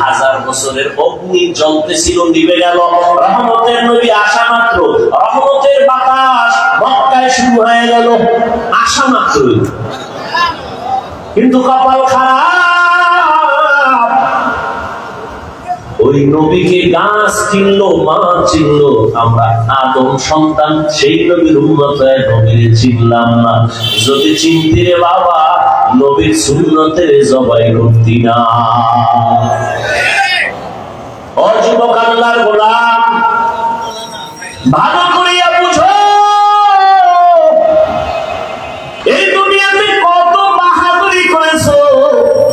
1000 বছরের অগ্নি জ্বলতেছিল, নিভে গেল। রহমতের নবী আসা মাত্র রহমতের বাতাস মক্কায় শুরু হয়ে গেল, আসা মাত্রই। কিন্তু কপাল খারাপ, ওই নবীকে গাছ চিনলো, মাছ চিনলো, আমরা আদম সন্তান সেই নবীর উম্মত হয়ে নবীরে চিনলাম না। যদি চিনতি রে বাবা, নবীর সুন্নতের জবাই করতি না। ও যুবক আল্লাহর গোলাম, ভালো করিয়া বুঝো, এই দুনিয়াতে কত বাহাদুরি করেছো,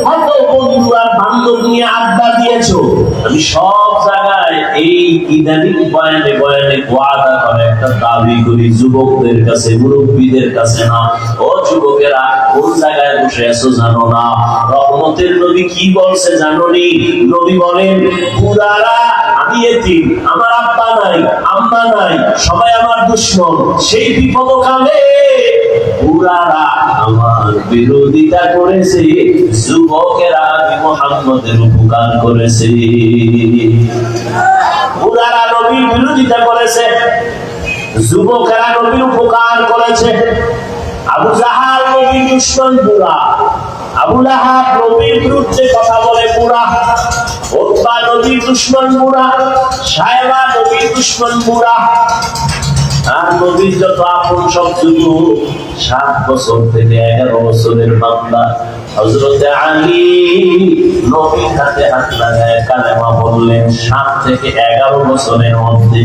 কত বন্ধু আর বান্ধব নিয়ে আড্ডা দিয়েছো। আমি সব জায়গায় এই ইদানিং বয়ানে বয়ানে ওয়াদা করে একটা দাবি করি যুবকদের কাছে, মুরব্বীদের কাছে না। ও যুবকেরা, কোন জায়গায় বসে আছো জানো না? রহমতের নবী কি বলছে জানো নি? নবী বলেন, বুড়ারা আমি এতিম, আমার আব্বা নাই, আম্মা নাই, সবাই আমার দুশমন, সেই বিপদকালে বুড়ারা আমার বিরোধিতা করেছে, যুবকেরা আমি মুহাম্মদের উপকার করেছে। বুড়ারা নবীর বিরোধিতা করেছে, যুবকেরা নবীর উপকার করেছে। আবু জাহাল নবীর দুশমন বুড়া, আবু লাহাব নবীর বিরুদ্ধে কথা বলে বুড়া, উতবা নবীর দুশমন বুড়া, সায়বা নবীর দুশমন বুড়া। আর নবীর যত আপন সব যুবক, 7 বছর থেকে 11 বছরের বান্দা হযরতে আলী নবীর হাতে হাত লাগায় কালেমা বললেন। 7 থেকে 11 বছরের মধ্যে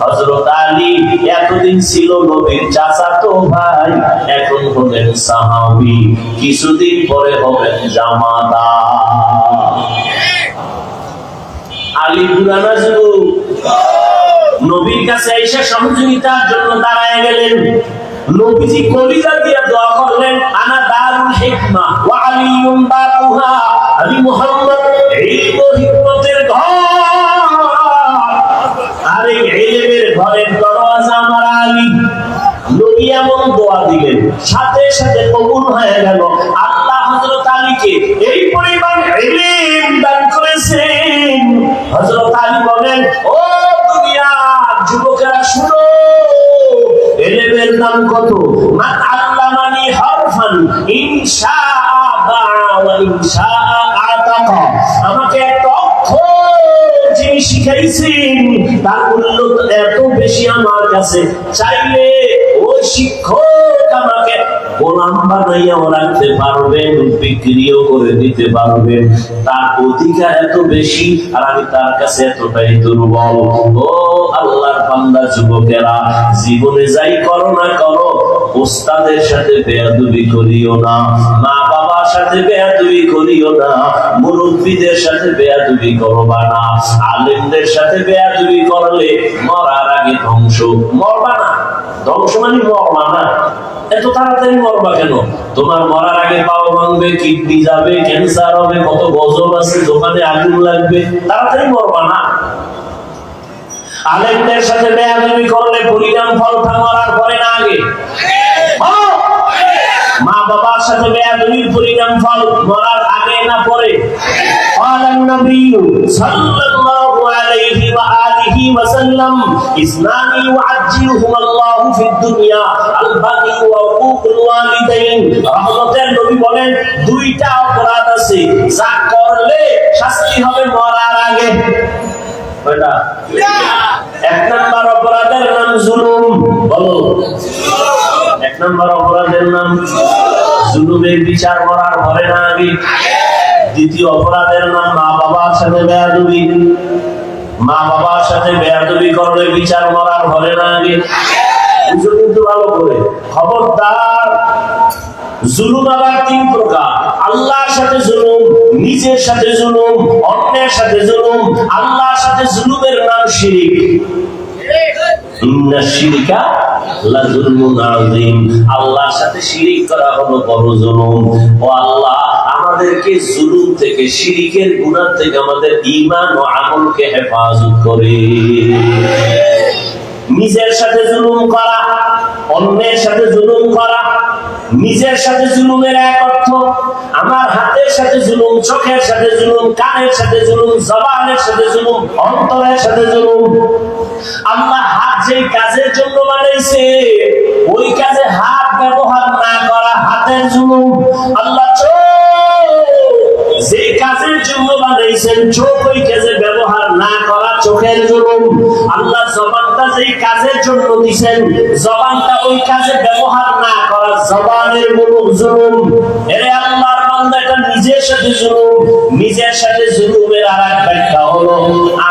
হযরত আলী এতদিন ছিল নবীর চাচাতো ভাই, এখন হলেন সাহাবী, কিছুদিন পরে হবেন জামাতা। আলী পুরানা যুবক নবীর কাছে এসে সহযোগিতার জন্য দাঁড়ায় গেলেন। নবীজি কলিজা দিয়ে দোয়া করলেন, আনা দারুল হিকমা ওয়া আলিয়ুম বাবুহা, আমি মুহাম্মদ ইলম ও হিকমতের ঘর, আর এই ইলমের ঘরের দরওয়াজা আমার আলী। নবী এমন দোয়া দিলেন, সাথে সাথে কবুল হয়ে গেল। আল্লাহ হযরত আলীকে এই পরিমাণ ইলম দান করেছেন। হযরত আলী বলেন, ও যুবকেরা শুনো, ইলমের দাম কত? মান আল্লামানি হারফান ইনশাআ বা'a ওয়া ইনশাআ আতাকা, আমাকে একটা অক্ষর যিনি শিখাইছেন তার মূল্য এত বেশি আমার কাছে, চাইলে ওই শিক্ষক আমাকে গোলাম বানাইয়াও রাখতে পারবেন, বিক্রিও করে দিতে পারবেন, তার অধিকার এত বেশি, আর আমি তার কাছে এতটাই দুর্বল। ও আল্লাহর বান্দা যুবকেরা, জীবনে যাই করো না করো, ওস্তাদের সাথে বেয়াদবি করিও না, মা বাবার সাথে বেয়াদবি করিও না, মুরব্বীদের সাথে বেয়াদবি করবা না, আলেমদের সাথে বেয়াদবি করলে মরার আগে ধ্বংস। মরবা না, ধ্বংস মানে মরবা না। এত তাড়াতাড়ি মরবা কেন? তোমার মরার আগে পাও ভাঙবে, কিডনি যাবে, ক্যান্সার হবে, কত গজব আছে, দোকানে আগুন লাগবে, তাড়াতাড়ি মরবা না। আলেমদের সাথে বেয়াদবি করলে পরিণাম ফলটা মরার পরে না আগে? মা বাবার সাথে বেয়াদবির পরিণাম ফল মরার আগে না পরে? قال النبي صلى الله عليه وآله وسلم اثنان يعجلهما الله في الدنيا البغي وعقوق الوالدين। রহমতের নবী বলেন, দুইটা অপরাধ আছে যা করলে শাস্তি হবে মরার আগে। কয়টা? এক নাম্বার অপরাধের নাম জুলুম। বলো, এক নাম্বার অপরাধের নাম জুলুমের বিচার মরার পরে না আগে? দ্বিতীয় অপরাধের নাম মা বাবার সাথে বেয়াদবি। মা বাবার সাথে বেয়াদবি করলে বিচার মরার পরে না আগে? বুঝো কিন্তু ভালো করে, খবরদার। জুলুম আবার 3 প্রকার। আল্লাহর সাথে জুলুম, নিজের সাথে জুলুম, অন্যের সাথে জুলুম। আল্লাহর সাথে জুলুমের নাম শিরক। ইন্না শিরকা লাযুলমুন আযীম। আল্লাহর সাথে শিরক করা হলো বড় জুলুম। ও আল্লাহ, আমাদেরকে জুলুম থেকে, শিরকের গুনাহ থেকে আমাদের ঈমান ও আমলকে হেফাজত করে। নিজের সাথে জুলুম করা, অন্যের সাথে জুলুম করা। নিজের সাথে জুলুমের এক অর্থ, আমার হাতের সাথে জুলুম, চোখের সাথে জুলুম, কানের সাথে জুলুম, জবানের সাথে জুলুম, অন্তরের সাথে জুলুম। আল্লাহ হাত যেই কাজের জন্য বানাইছে, ওই কাজে হাত ব্যবহার না করা হাতের জুলুম। আল্লাহ চোখ যেই কাজের জন্য বানাইছেন, চোখ ওই কাজে ব্যবহার না যেই কাজের জন্য দিয়েছেন জবানটা ওই কাজে ব্যবহার না করা জবানের জুলুম। এরে আল্লাহর বান্দা, এটা নিজের সাথে জুলুম। নিজের সাথে জুলুমের আরেক ব্যাখ্যা হলো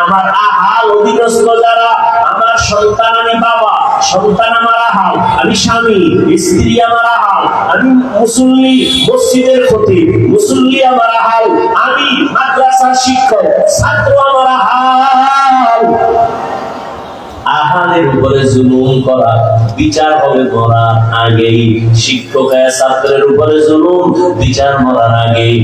আমার আহাল অধীনস্থ যারা, আমার সন্তান, আমি বাবা, সন্তান আমার আহাল, আমি স্বামী, স্ত্রী আমার আহাল, আমি মুসল্লি, মসজিদের খতিব, মুসল্লি আমার আহাল, আমি মাদ্রাসার শিক্ষক, ছাত্র আমার আহাল। আহালের উপরে জুলুম করা বিচার হবে মরার আগেই। শিক্ষক ছাত্রের উপরে জুলুম বিচার মরার আগেই।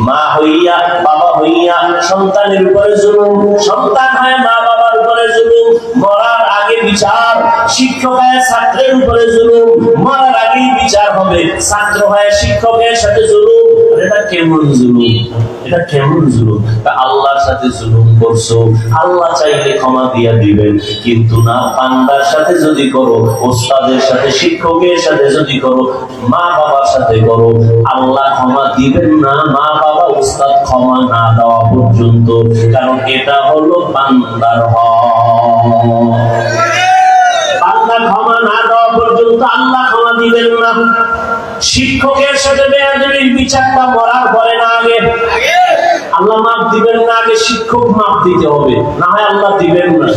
মা হইয়া বাবা হইয়া সন্তানের উপরে জুলুম, সন্তান হয় মা বাবার উপরে জুলুম, মরার আগে বিচার। শিক্ষক হয় ছাত্রের উপরে জুলুম, মরার আগেই বিচার হবে। ছাত্র হয় শিক্ষকের সাথে জুলুম। এটা কেমন জুলুম? এটা কেমন জুলুম? আল্লাহর সাথে জুলুম করছো, আল্লাহ চাইলে ক্ষমা দিয়া দিবেন, কিন্তু না বান্দার সাথে যদি করো, ওস্তাদের সাথে, শিক্ষকের সাথে যদি করো, মা বাবার সাথে করো, আল্লাহ ক্ষমা দিবেন না মা বাবা ওস্তাদ ক্ষমা না দেওয়া পর্যন্ত। কারণ এটা হলো বান্দার হক। বান্দা ক্ষমা না দেওয়া পর্যন্ত আল্লাহ ক্ষমা দিবেন না। শিক্ষকের সাথে বেয়াদবির বিচারটা মরার পরে না আগে। আল্লাহ মাফ দিবেন না, আগে শিক্ষক মাফ দিতে হবে, না হয় আল্লাহ দিবেন না।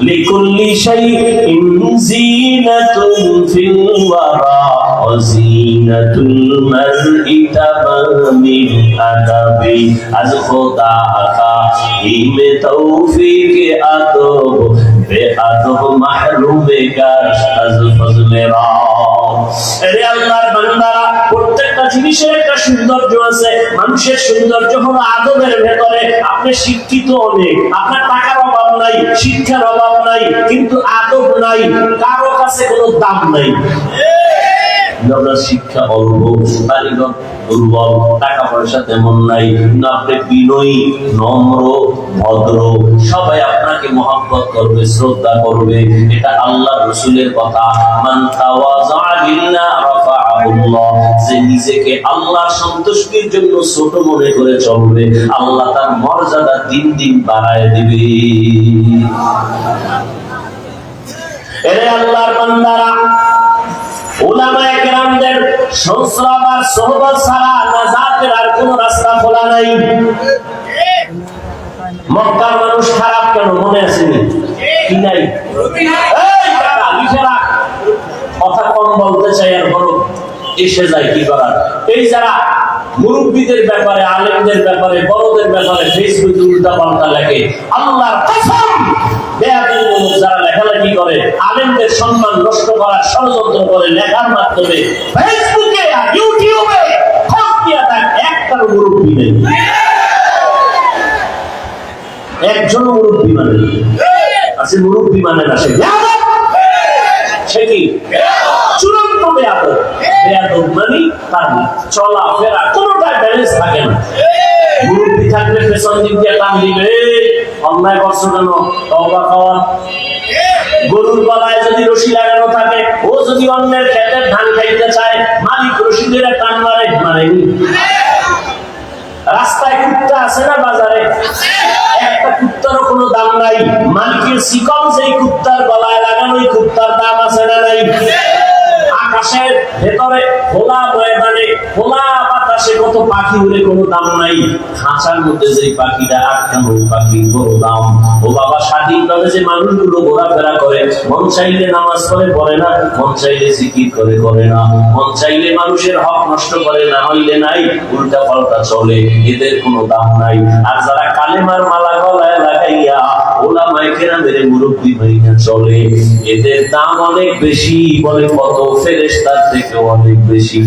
লিকুল্লি শাইইন যিনাতুন ফিল ওয়ারা ওয়া যিনাতুল মারই তামামিল আদাবি আজ খোদা কা ইমে তৌফিক আদব বেআদব মাহরুমে গাশ আজ ফজলে রা। এরে আল্লাহর বান্দারা, প্রত্যেকটা জিনিসের একটা সৌন্দর্য আছে। মানুষের সৌন্দর্য হলো আদবের ভেতরে। আপনি শিক্ষিত অনেক, আপনার টাকার অভাব নাই, শিক্ষার অভাব নাই, কিন্তু আদব নাই, কারো কাছে কোনো দাম নাই। শিক্ষা অল্প, কারিগর দুর্বল, টাকা পয়সা তেমন নাই, কিন্তু আপনি বিনয়ী, নম্র, ভদ্র, সবাই আপনাকে মহব্বত করবে, শ্রদ্ধা করবে। এটা আল্লাহ রাসূলের কথা। মান তাওয়াযা লিল্লাহ রাফাআহুল্লাহ, যে নিজেকে আল্লাহর সন্তুষ্টির জন্য ছোট মনে করে চলবে, আল্লাহ তার মর্যাদা দিন দিন বাড়ায় দিবে। এরে আল্লাহর বান্দারা, উলামায়ে কেরামদের সংস্রব আর সোহবত ছাড়া নাজাতের আর কোন রাস্তা খোলা নাই। মক্কার মানুষ খারাপ কেন মনে আসেনি? কি নাই? এই টাকা লিখেরা কথা কম বলতে চাই আর বড় এসে যায় কি করার। এই যারা মুরব্বীদের ব্যাপারে, আলেমদের ব্যাপারে, বড়দের ব্যাপারে ফেসবুকে উল্টা পাল্টা লেখে, আল্লাহর কসম বেয়াদবি যারা লেখালেখি করে, আলেমদের সম্মান নষ্ট করার ষড়যন্ত্র করে লেখার মাধ্যমে ফেসবুকে আর ইউটিউবে খোঁজ দিয়া দেখ, একটারও মুরব্বী নেই, একজনও মুরব্বী মানে আছে। মুরব্বী মানে না, সে কি চূড়ান্ত বেয়াদব। বেয়াদব মানে তার চলা ফেরা কোনোটাই ব্যালেন্স থাকে না। মুরব্বী থাকলে পেছন দিক দিয়ে টান দিবে, অন্যায় করছো কেন, তওবা কর। গরুর গলায় যদি রশি লাগানো থাকে, ও যদি অন্যের ক্ষেতের ধান খাইতে চায়, মালিক রশি ধরে টান মারে, মারেনি? রাস্তায় কুত্তা আছে না বাজারে? একটা কুত্তারও কোনো দাম নাই। মালিকের শিকম যেই কুত্তার গলায় লাগানো, ওই কুত্তার দাম আছে না নাই? আকাশের ভেতরে খোলা ময়দানে খোলা বাতাসে কত পাখি উড়ে, কোনো দাম নাই। খাঁচার মধ্যে যে পাখিটা আটকানো, পাখির বড় দাম। ও বাবা, স্বাধীনভাবে যে মানুষগুলো ঘোরাফেরা করে, মন চাইলে নামাজ পড়ে না, মন চাইলে জিকির করে না, মন চাইলে মানুষের হক নষ্ট করে, না হইলে নাই, উল্টা পাল্টা চলে, এদের কোনো দাম নাই। আর যারা কালেমার মালা গলায় লাগাইয়া উলামায়ে কেরামের মুরব্বি হইয়া চলে, এদের দাম অনেক বেশি। বলে কত? ফেরেশতার থেকে অনেক বেশি।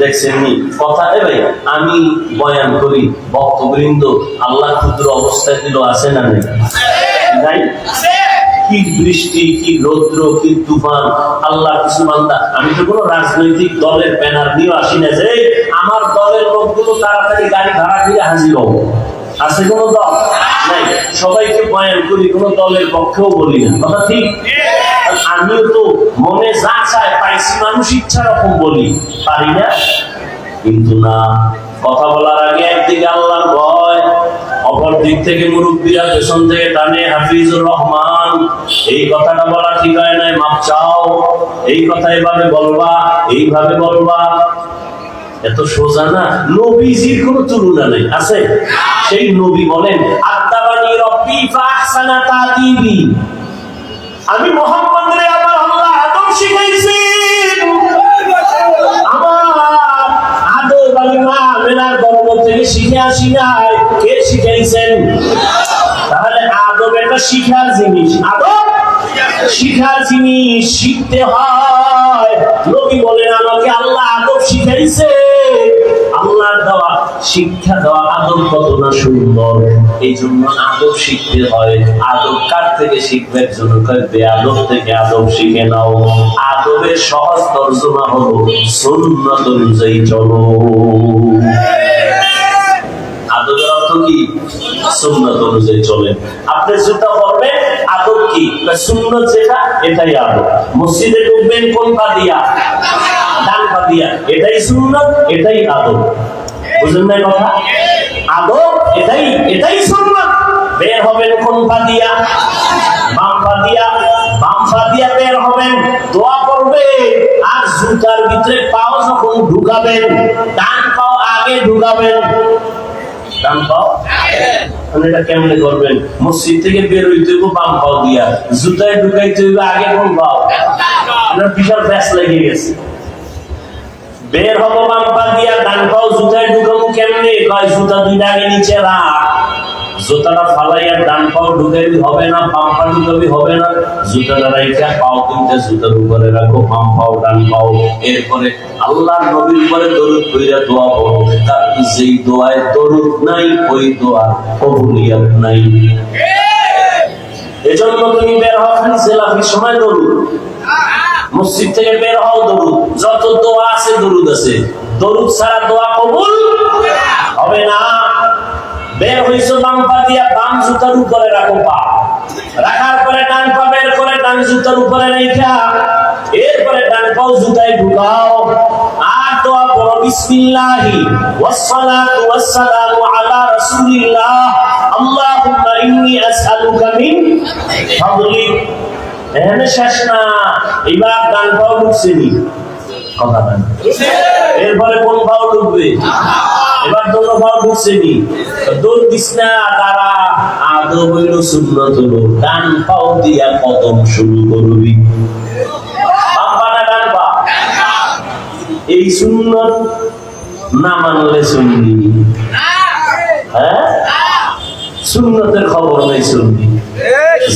দেখছেন কথা? ভাই, আমি বয়ান করি, ভক্তবৃন্দ আল্লাহ ক্ষুদ্র অবস্থায় দিল, আছে না নাই? কি বৃষ্টি, কি রৌদ্র, কি তুফান। আল্লাহ কিছু বান্দা, আমি তো কোনো রাজনৈতিক দলের ব্যানার নিয়ে আসি না যে আমার দলের লোকগুলো তাড়াতাড়ি গাড়ি ভাড়া করে হাজির হবো। আছে কোনো দল নাই, সবাইকে বয়ান করি, কোনো দলের পক্ষেও বলি না, কথা ঠিক? আমিও তো মনে যা চায় পাইছি, মানুষ ইচ্ছা রকম বলি, পারি না? কিন্তু না, কথা বলার আগে একদিকে আল্লাহর ভয়, অপর দিক থেকে মুরব্বীরা পেছন থেকে টানে, হাফিজুর রহমান এই কথাটা বলা ঠিক হয় নাই, মাপ চাও, এই কথা এভাবে বলবা, এইভাবে বলবা। এত সোজা না। নবীজির কোনো তুলনা নেই, আছে? সেই নবী বলেন আত্তাবানি রব্বি ফাহসানা তাদিবি, আমি মুহাম্মদরে আমার আল্লাহ আদব শিখাইছেন। আমার আদব আমি মা আমেনার গর্ভ থেকে শিখে আসি নাই, কে শিখাইছেন? তাহলে আদব একটা শিখার জিনিস, আদব শিখার জিনিস, শিখতে হয়। নবী বলেন আমাকে আল্লাহ আদব শিখাইছে। আল্লাহর দেওয়া শিক্ষা দেওয়া আদব কত না সুন্দর, এই জন্য আদব শিখতে হয়। আদব কার থেকে শিখবে? একজন কয় বেয়াদব থেকে আদব শিখে নাও। আদবের সহজ তর্জমা হলো সুন্নাত অনুযায়ী চলো। আদবের অর্থ কি? সুন্নাত অনুযায়ী চলেন। আপনি জুতা পরবেন, আদব কি? সুন্নাত যেটা, এটাই আদব। মসজিদে ঢুকবেন কোন পা দিয়া? ডান পা দিয়া, এটাই সুন্নাত, এটাই আদব। বুঝলেন না কথা? আদব এটাই, এটাই সুন্নাত। বের হবেন কোন পা দিয়া? বাম পা দিয়া। বাম পা দিয়া বের হবেন, দোয়া করবেন, আর জুতার ভিতরে পাও যখন ঢুকাবেন, ডান পাও আগে ঢুকাবেন। ডান পাও এটা কেমনে করবেন? মসজিদ থেকে বের হইতে হইব বাম পাও দিয়া, জুতায় ঢুকাইতে হইবে আগে কোন পাও? আপনার বিশাল ব্যাস লেগে গেছে। বের হবো বাম পা দিয়া, ডান পাও জুতায় ঢুকাবো কেমনে? কয় জুতা দুইটা আগে নিচে রাখ, জুতাটা ফালাইয়া ডান পাও ঢুকাইবি হবে না, বাম পা ঢুকাবি হবে না। জুতাটা রাইখা পাও তিনটা জুতার উপরে রাখো, বাম পাও ডান পাও। এরপরে আল্লাহর নবীর উপরে দরুদ কইরা দোয়া করো, কারণ যেই দোয়ায় দরুদ নাই ওই দোয়ার কবুলিয়ত নাই। এজন্য তুমি বের হও খালি সেলাফির সময় দরুদ, মসজিদ থেকে বের হও দরুদ, যত দোয়া আছে দরুদ আছে। দরুদ ছাড়া দোয়া কবুল হবে না। বের হইছো বাম পা দিয়া, বাম জুতার উপরে রাখো পা, রাখার পরে ডান পা বের করে ডান জুতার উপরে রাখা, এরপরে ডান পাও জুতায় ঢুকাও, আর দোয়া করো বিসমিল্লাহি ওয়াসসালাতু ওয়াসসালামু আলা রাসূলিল্লাহ আল্লাহুম্মা ইন্নী আসআলুকা মিন ফাদলিক। এখানে শেষ না, এবার ডান পাও ঢুকছে নি, কথা বলেন। এরপরে কোন পাও ঢুকবে? এবার দোনো পাও ঢুকছে নি, দৌড় দিস না, দাঁড়া। আদব হইল সুন্নাত হলো ডান পাও দিয়া কদম শুরু করবি, বাম পা না ডান পা? এই সুন্নাত না মানলে সুন্নি। হ্যাঁ, সুন্নতের খবর নাই সুন্নি।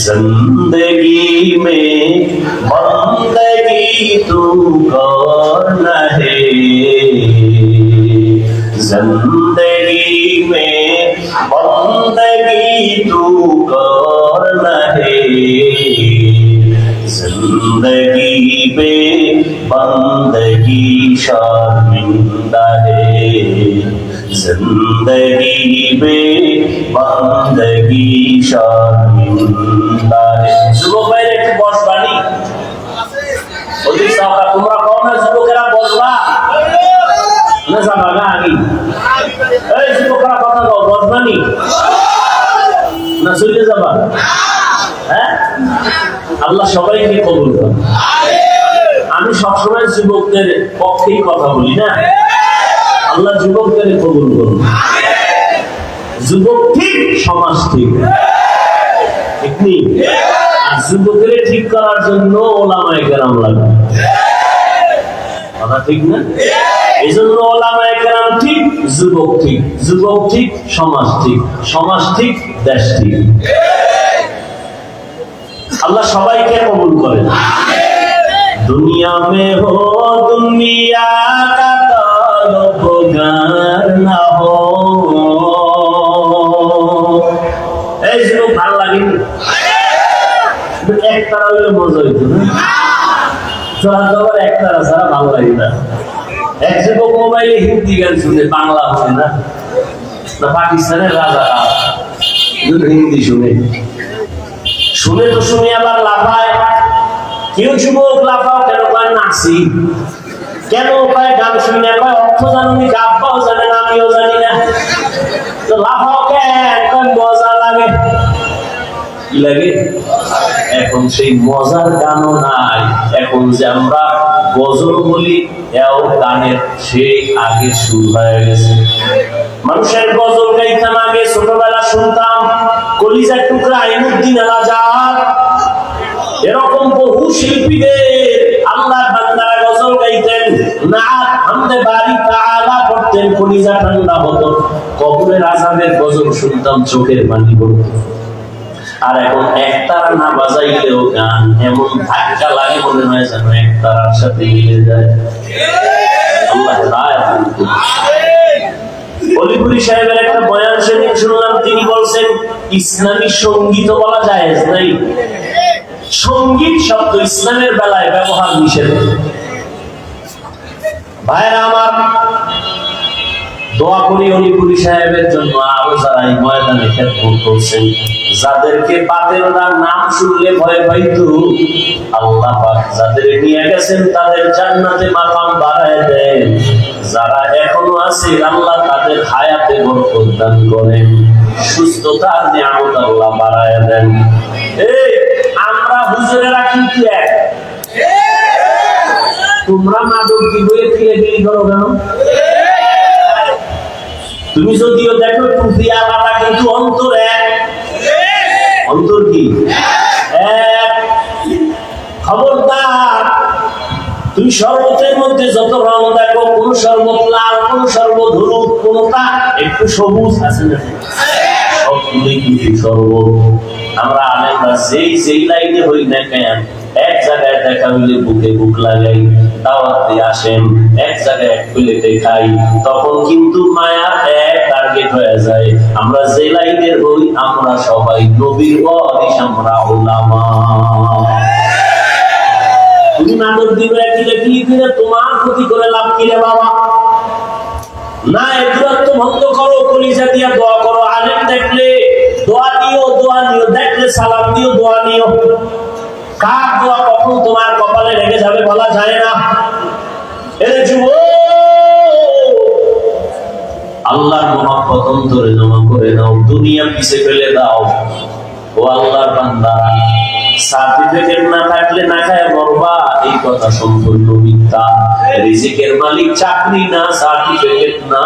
जिंदगी में बंदगी तू करना है, जिंदगी में बंदगी तू करना है, जिंदगी में बंदगी शर्मिंदा है, जिंदगी में बंदगी शर्मिंदा है। যুবক ভাইয়ের একটু বসবানি, ওদের সাথে তোমরা কও না যুবকেরা বসবা না, যাবা না আগে? এই যুবকেরা কথা কও, বসবানি না চলে যাবা? হ্যাঁ, আল্লাহ সবাইকে কবুল করুন। আমি সবসময় যুবকদের পক্ষেই কথা বলি না, আল্লাহ যুবকদের কবুল করুন। যুবক ঠিক, সমাজ ঠিক, ঠিক নেই? আর যুবকের ঠিক করার জন্য ওলামায়ে কেরাম লাগবে, কথা ঠিক না? এই জন্য ওলামায়ে কেরাম ঠিক, যুবক ঠিক, যুবক ঠিক, সমাজ ঠিক, সমাজ ঠিক, দেশ ঠিক। আল্লাহ সবাইকে কবুল করেন। দুনিয়া মে হো দুনিয়া কা তালুবগার না হো। এই যুবক ভালো লাগে একতারা হইলে মজা হইতো না, জোয়ার একতারা ছাড়া ভালো লাগে না। এক যুবক মোবাইলে হিন্দি গান শুনে, বাংলা শুনে না, পাকিস্তানের রাজা হিন্দি শুনে, শুনে তো শুনে আবার লাফায়। কেউ যুবক লাফাও কেন? কয় নাচি। কেন? কয় গান শুনে। কয় অর্থ জানি, আব্বাও জানে না, আমিও জানি না, তো লাফাও কেন? কয় কি লাগে? এখন সেই মজার গানও নাই। এখন যে আমরা গজল বলি এও গানের সেই আগে শুরু হয়ে গেছে। মানুষের গজল গাইতাম আগে, ছোটবেলা শুনতাম কলিজার টুকরা আইনুদ্দিন আল আজাদ, এরকম বহু শিল্পীদের আল্লাহর বান্দারা গজল গাইতেন, নাত হামদে বারি তাআলা পড়তেন, কলিজা ঠান্ডা হতো। কবরের আযাবের গজল শুনতাম, চোখের পানি পড়তো। আর এখন একতারা না বাজাইলেও গান এমন ধাক্কা লাগে মনে হয় যেন একতারার সাথে মিলে যায়। আল্লাহ রায় অলিপুরি সাহেবের একটা বয়ান সেদিন শুনলাম, তিনি বলছেন ইসলামী সঙ্গীত বলা জায়েজ নাই। সঙ্গীত শব্দ ইসলামের বেলায় ব্যবহার নিষেধ। ভাইরা আমার, দোয়া করি অলিপুরি সাহেবের জন্য, আরো যারা এই ময়দানে খেদমত করছেন, যাদেরকে বাতেলরা নাম শুনলে ভয় পাইতো, আল্লাহ পাক যাদের নিয়ে গেছেন তাদের জান্নাতে মাকাম বাড়ায় দেন। যারা এখনো আছে আল্লাহ তাদের হায়াতে বরকত দান করেন, সুস্থতার নিয়ামত আল্লাহ বাড়ায় দেন। এই আমরা হুজুরেরা কিন্তু এক। তোমরা মাদক কি বলে কিলে করো কেন? তুমি যদিও দেখো টুপি আলাদা, কিন্তু অন্তর এক। অন্তর কি এক? খবরদার, তুমি শরবতের মধ্যে যত রং দেখো, কোন শরবত লাল, কোন শরবত হলুদ, কোনটা একটু সবুজ আছে না, সবগুলোই কিন্তু শরবত। আমরা আলেমরা যেই লাইনে হই না কেন, এক জায়গায় দেখা হইলে বুকে বুক লাগাই, দাওয়াত দিয়ে আসেন, এক জায়গায় এক প্লেটে খাই, তখন কিন্তু মায়ার এক টার্গেট হয়ে যায়। আমরা যে লাইনের হই আমরা সবাই নবীর ওয়ারিস, আমরা উলামা। তুমি নাটক দিবে কিলে কি দিলে তোমার ক্ষতি করে লাভ কি রে বাবা? না, এর দূরত্ব ভঙ্গ করো, কলিজা দিয়া দোয়া করো। আলেম দেখলে দোয়া নিও, দোয়া নিও, দেখলে সালাম দিও, দোয়া নিও। কার দোয়া কখন তোমার কপালে লেগে যাবে বলা যায় না। এর যুবক, আল্লাহর মহব্বত অন্তরে জমা করে নাও, দুনিয়া পিছে ফেলে দাও। ও আল্লাহর বান্দা, সার্টিফিকেট না থাকলে না খায় মরবা, এই কথা সম্পূর্ণ মিথ্যা। রিজিকের মালিক চাকরি না, সার্টিফিকেট না,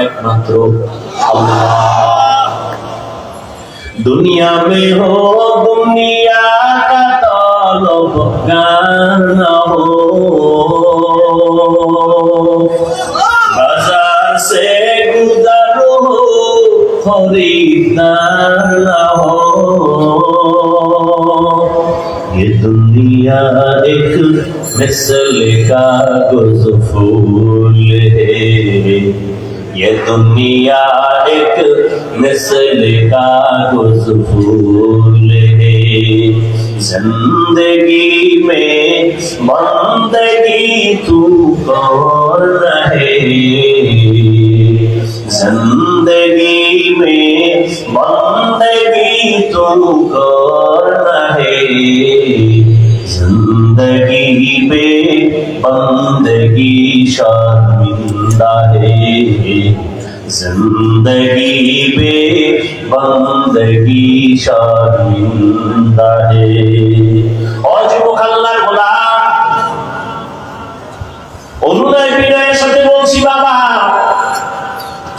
একমাত্র আল্লাহ। दुनिया में हो दुनिया का ताल्लुक न हो, बाजार से गुजर हो खरीदार न हो। ये दुनिया एक मिसल का गुज़फूल है, ये दुनिया एक मिसल का गुज़फूल है। जिंदगी में बंदगी तू कर रहे, जिंदगी में बंदगी तू कर रहे। जिंदगी में बंदगी शर्मिंदा है, जिंदगी में बंदगी शर्मिंदा है। और যুবক আল্লাহর গোলাম, অনুনয় বিনয়ের সাথে বলছি, বাবা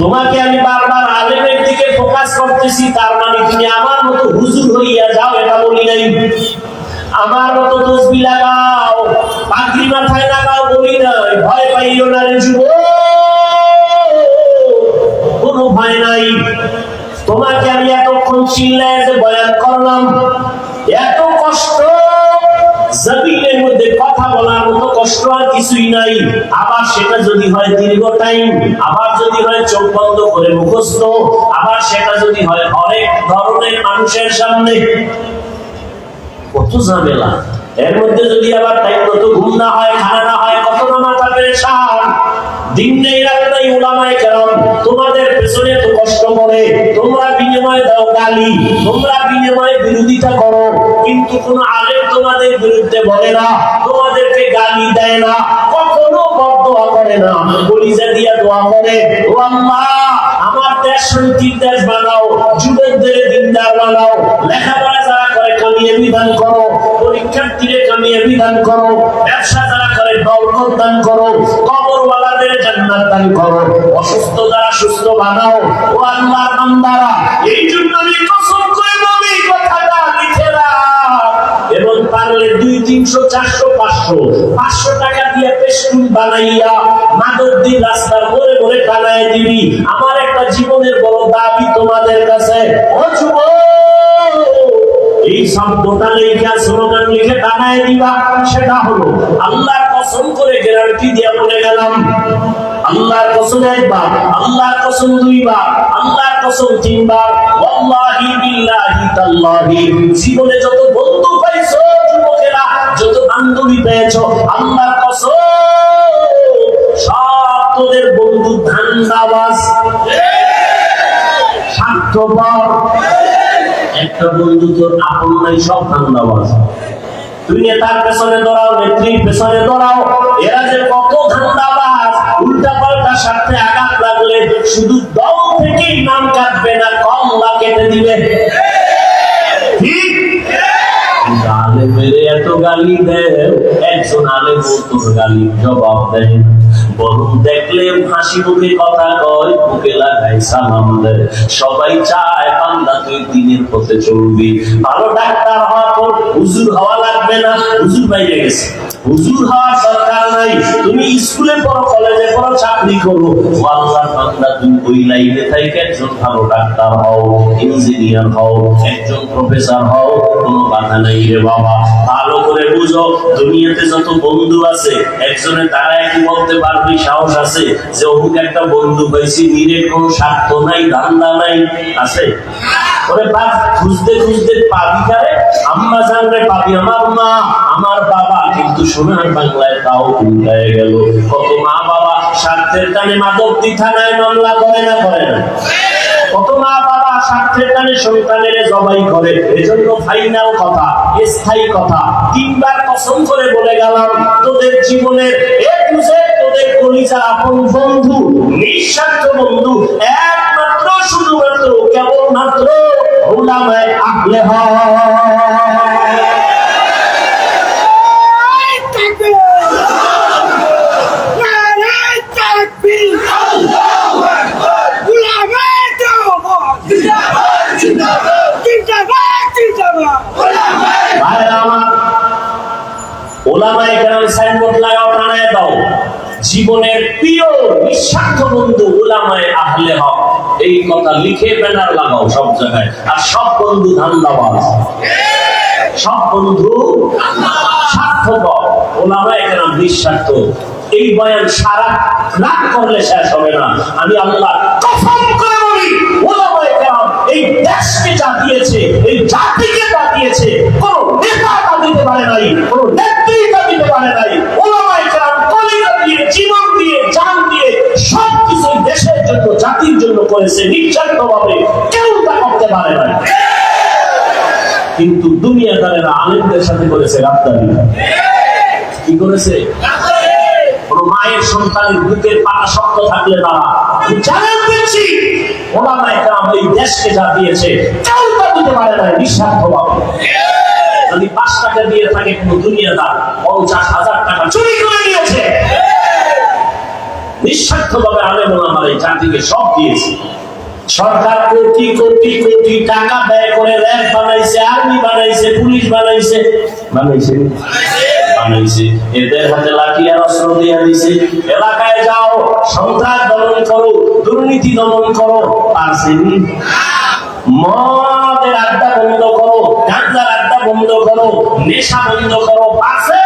তোমাকে আমি বারবার আলেমের দিকে ফোকাস করতেছি, তার মানে তুমি আমার মতো হুজুর হইয়া যাও এটা বলি নাই। আমার মতো তসবিহ লাগাও, পাগড়ি মাথায় লাগাও বলি নাই। ভয় পাইও না রে যুবক, কোনো ভয় নাই। তোমাকে আমি এতক্ষণ চিল্লায় যে বয়ান করলাম, এত কষ্ট জমিনের মধ্যে কথা বলার মতো কষ্ট আর কিছুই নাই। আবার সেটা যদি হয় দীর্ঘ টাইম, আবার যদি হয় চোখ বন্ধ করে মুখস্থ, আবার সেটা যদি হয় অনেক ধরনের মানুষের সামনে, কত ঝামেলা। এর মধ্যে যদি আবার টাইম মতো ঘুম না হয়, খানা না হয়, কত না মাথা পেরেশান। দিন নেই রাত নেই, উলামায়ে কেরাম তোমাদের পেছনে তো কষ্ট করে, তোমরা বিনিময়ে দাও গালি, তোমরা বিনিময়ে বিরোধিতা করো, কিন্তু কোন আলেম তোমাদের বিরুদ্ধে বলে না, তোমাদেরকে গালি দেয় না, কখনো বদদোয়া করে না, কলিজা দিয়া দোয়া করে, ও আল্লাহ আমার দেশ শান্তির দেশ বানাও, যুবকদের দিনদার বানাও, লেখাপড়া যারা কামিয়াবি দান করো, পরীক্ষার্থীদের কামিয়াবি দান করো, ব্যবসা যারা করে বরকত দান করো, কবরওয়ালাদের জান্নাত দান করো, অসুস্থ যারা সুস্থ বানাও। ও আল্লাহর বান্দারা, এই জন্য আমি কসম করে বলি, কথাটা লিখে রাখ। এবং পারলে 200, 300, 400, 500 টাকা দিয়ে পেস্টুন বানাইয়া মাদকদি রাস্তার মোড়ে মোড়ে টানায় দিবি। আমার একটা জীবনের বড় দাবি তোমাদের কাছে, ও যুবক, এই শব্দটা লিখে স্লোগান লিখে টানায় দিবা। সেটা হলো, আল্লাহর কসম করে গ্যারান্টি দিয়ে বলে গেলাম, আল্লাহর কসম একবার, আল্লাহর কসম দুইবার, আল্লাহর কসম তিনবার, ওয়াল্লাহি বিল্লাহি তাল্লাহি, জীবনে যত বন্ধু পাইছো যুবকেরা, যত বান্ধবী পেয়েছো, আল্লাহর কসম সব তোদের বন্ধু ধান্দাবাজ, স্বার্থপর। একটা বন্ধু তোর আপন নাই, সব ধান্দাবাজ। তুই নেতার পেছনে দৌড়াও, নেত্রীর পেছনে দৌড়াও, এরা যে কত ধান্দাবাজ। উল্টা পাল্টা স্বার্থে আঘাত লাগলে শুধু দল থেকেই নাম কাটবে না, কল্লা কেটে দিবে। ঠিক? আলেমের এত গালি দেয়, একজন আলেম তোর গালি জবাব দেয়, বরং দেখলে হাসি মুখে কথা কয়, বুকে লাগায় সালাম দেয়। সবাই চায় বান্দা তুই দিনের পথে চলবি, ভালো ডাক্তার হওয়া তোর হুজুর হওয়া লাগবে না। হুজুর বাইরে গেছে, হুজুর হওয়ার দরকার নাই। তুমি স্কুলে পড়ো, কলেজে পড়ো, চাকরি করো, আল্লাহর বান্দা তুমি ওই লাইনে থেকে একজন ভালো ডাক্তার হও, ইঞ্জিনিয়ার হও, একজন প্রফেসর হও, কোনো বাধা নাই রে বাবা। ভালো করে বুঝো, দুনিয়াতে যত বন্ধু আছে, একজনের দ্বারা কি বলতে পারবি সাহস আছে যে অমুক একটা বন্ধু পাইছি, নিরেট কোনো স্বার্থ নাই, ধান্দা নাই? আছে? ওরে বাপ, খুঁজতে খুঁজতে পাবি কারে? আম্মা জানলে পাবি, আমার মা, আমার বাবা, কিন্তু সোনার বাংলায় তাও উল্টায় গেল। কত মা বাবা স্বার্থের টানে মাদকদি থানায় মামলা করে না, করে না? কত মা বাবা স্বার্থের টানে সন্তানের জবাই করে। এজন্য ফাইনাল কথা, স্থায়ী কথা, 3 বার কসম করে বলে গেলাম, তোদের জীবনের তোদের কলিজার আপন বন্ধু, নিঃস্বার্থ বন্ধু, একমাত্র শুধুমাত্র কেবলমাত্র উলামায়ে আহলে ওলামায়ে কেরাম সাইনবোর্ড লাগাও, টানায় দাও, জীবনের প্রিয় নিঃস্বার্থ বন্ধু উলামায়ে আহলে হক, এই কথা লিখে ব্যানার লাগাও সব জায়গায়। আর সব বন্ধু ধান্দাবাজ, সব বন্ধু স্বার্থপর, ওলামায়ে কেরাম নিঃস্বার্থ। এই বয়ান সারা রাত করলে শেষ হবে না। আমি আল্লাহ কসম করে বলি, ওলামায়ে কেরাম এই দেশকে যা দিয়েছে, এই জাতিকে যা দিয়েছে, কোন নেতা তা দিতে পারে নাই, কোন নেত্রী তা দিতে পারে নাই। ওলামায়ে কেরাম কলিজা দিয়ে, জীবন দিয়ে, জান দিয়ে সবকিছু দেশের জন্য, জাতির জন্য করেছে, নিঃস্বার্থভাবে। কেউ তা করতে পারে নাই। কিন্তু দুনিয়াদারেরা আলেমদের সাথে করেছে গাদ্দারি। কি করেছে? কোন মায়ের সন্তানের বুকের পাটা শক্ত থাকলে তারা জানেন দিচ্ছি, ওলামায়ে কেরাম এই দেশকে যা দিয়েছে কেউ তা দিতে পারে নাই, নিঃস্বার্থভাবে। যদি 5 টাকা দিয়ে থাকে কোন দুনিয়াদার 50,000 টাকা চুরি করে নিয়েছে, নিঃস্বার্থভাবে আলেম ওলামারা এই জাতিকে সব দিয়েছে। সরকার কোটি কোটি কোটি টাকা ব্যয় করে র্যাব বানাইছে, আর্মি বানাইছে, পুলিশ বানাইছে, বানাইছে বানাইছে, এদের হাতে লাঠি আর অস্ত্র দিয়ে দিছে। এলাকায় যাও, সন্ত্রাস দমন করো, দুর্নীতি দমন করো, পারছেনি? মদের আড্ডা বন্ধ করো, গাঁজার আড্ডা বন্ধ করো, নেশা বন্ধ করো, পারছে?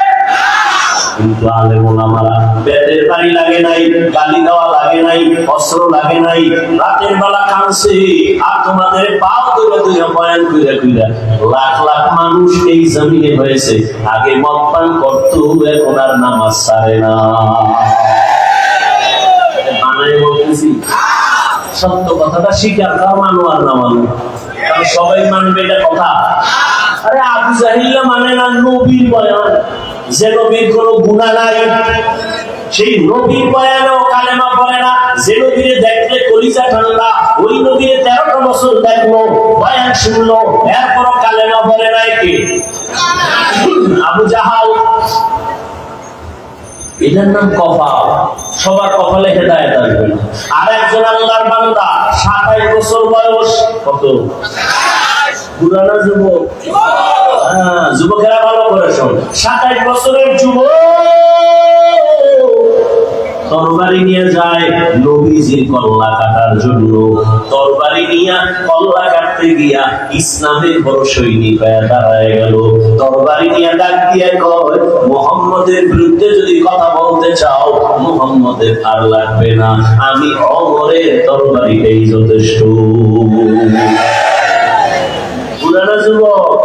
কিন্তু আলেম ওলামারা পেটের বাড়ি লাগে নাই, গালি দেওয়া লাগে নাই, অস্ত্র লাগে নাই, রাতের বেলা কাঁদছে, আর তোমাদের পাও ধরে ধরে বয়ান কইরা কইরা লাখ লাখ মানুষ এই জমিনে হয়েছে। আগে মদ পান করতো, এখন আর নামাজ ছাড়ে না। বানায় বলতেছি, সত্য কথাটা স্বীকার করা, মানো আর না মানো, কারণ সবাই মানবে এটা কথা। আরে আবু জাহিল্লা মানে না নবীর বয়ান, যে নবীর কোনো গুনাহ নাই, সেই নবীর বয়ানেও কালেমা পড়ে না, যে নবীরে দেখলে কলিজা ঠান্ডা, ওই নবীর 13টা বছর দেখলো, বয়ান শুনলো, এরপর কালেমা পড়ে নাই কে? আবু জাহাল। এটার নাম কপাল। সবার কপালে হেদায়েত আসবে না। আর একজন আল্লাহর বান্দা 27 বছর বয়স, কত পুরানা যুবক, যুবকেরা ভালো করে শোন, 27 বছরের যুবক তরবারি নিয়ে যায় নবীজির কল্লা কাটার জন্য। তরবারি নিয়ে কল্লা কাটতে গিয়া ইসলামের বড় সৈনিক হয়ে দাঁড়ায় গেল। তরবারি নিয়ে ডাক দিয়ে কয়, মুহাম্মদের বিরুদ্ধে যদি কথা বলতে চাও, মুহাম্মদের আর লাগবে না, আমি ওমরের তরবারিটাই যথেষ্ট। পুরানা যুবক,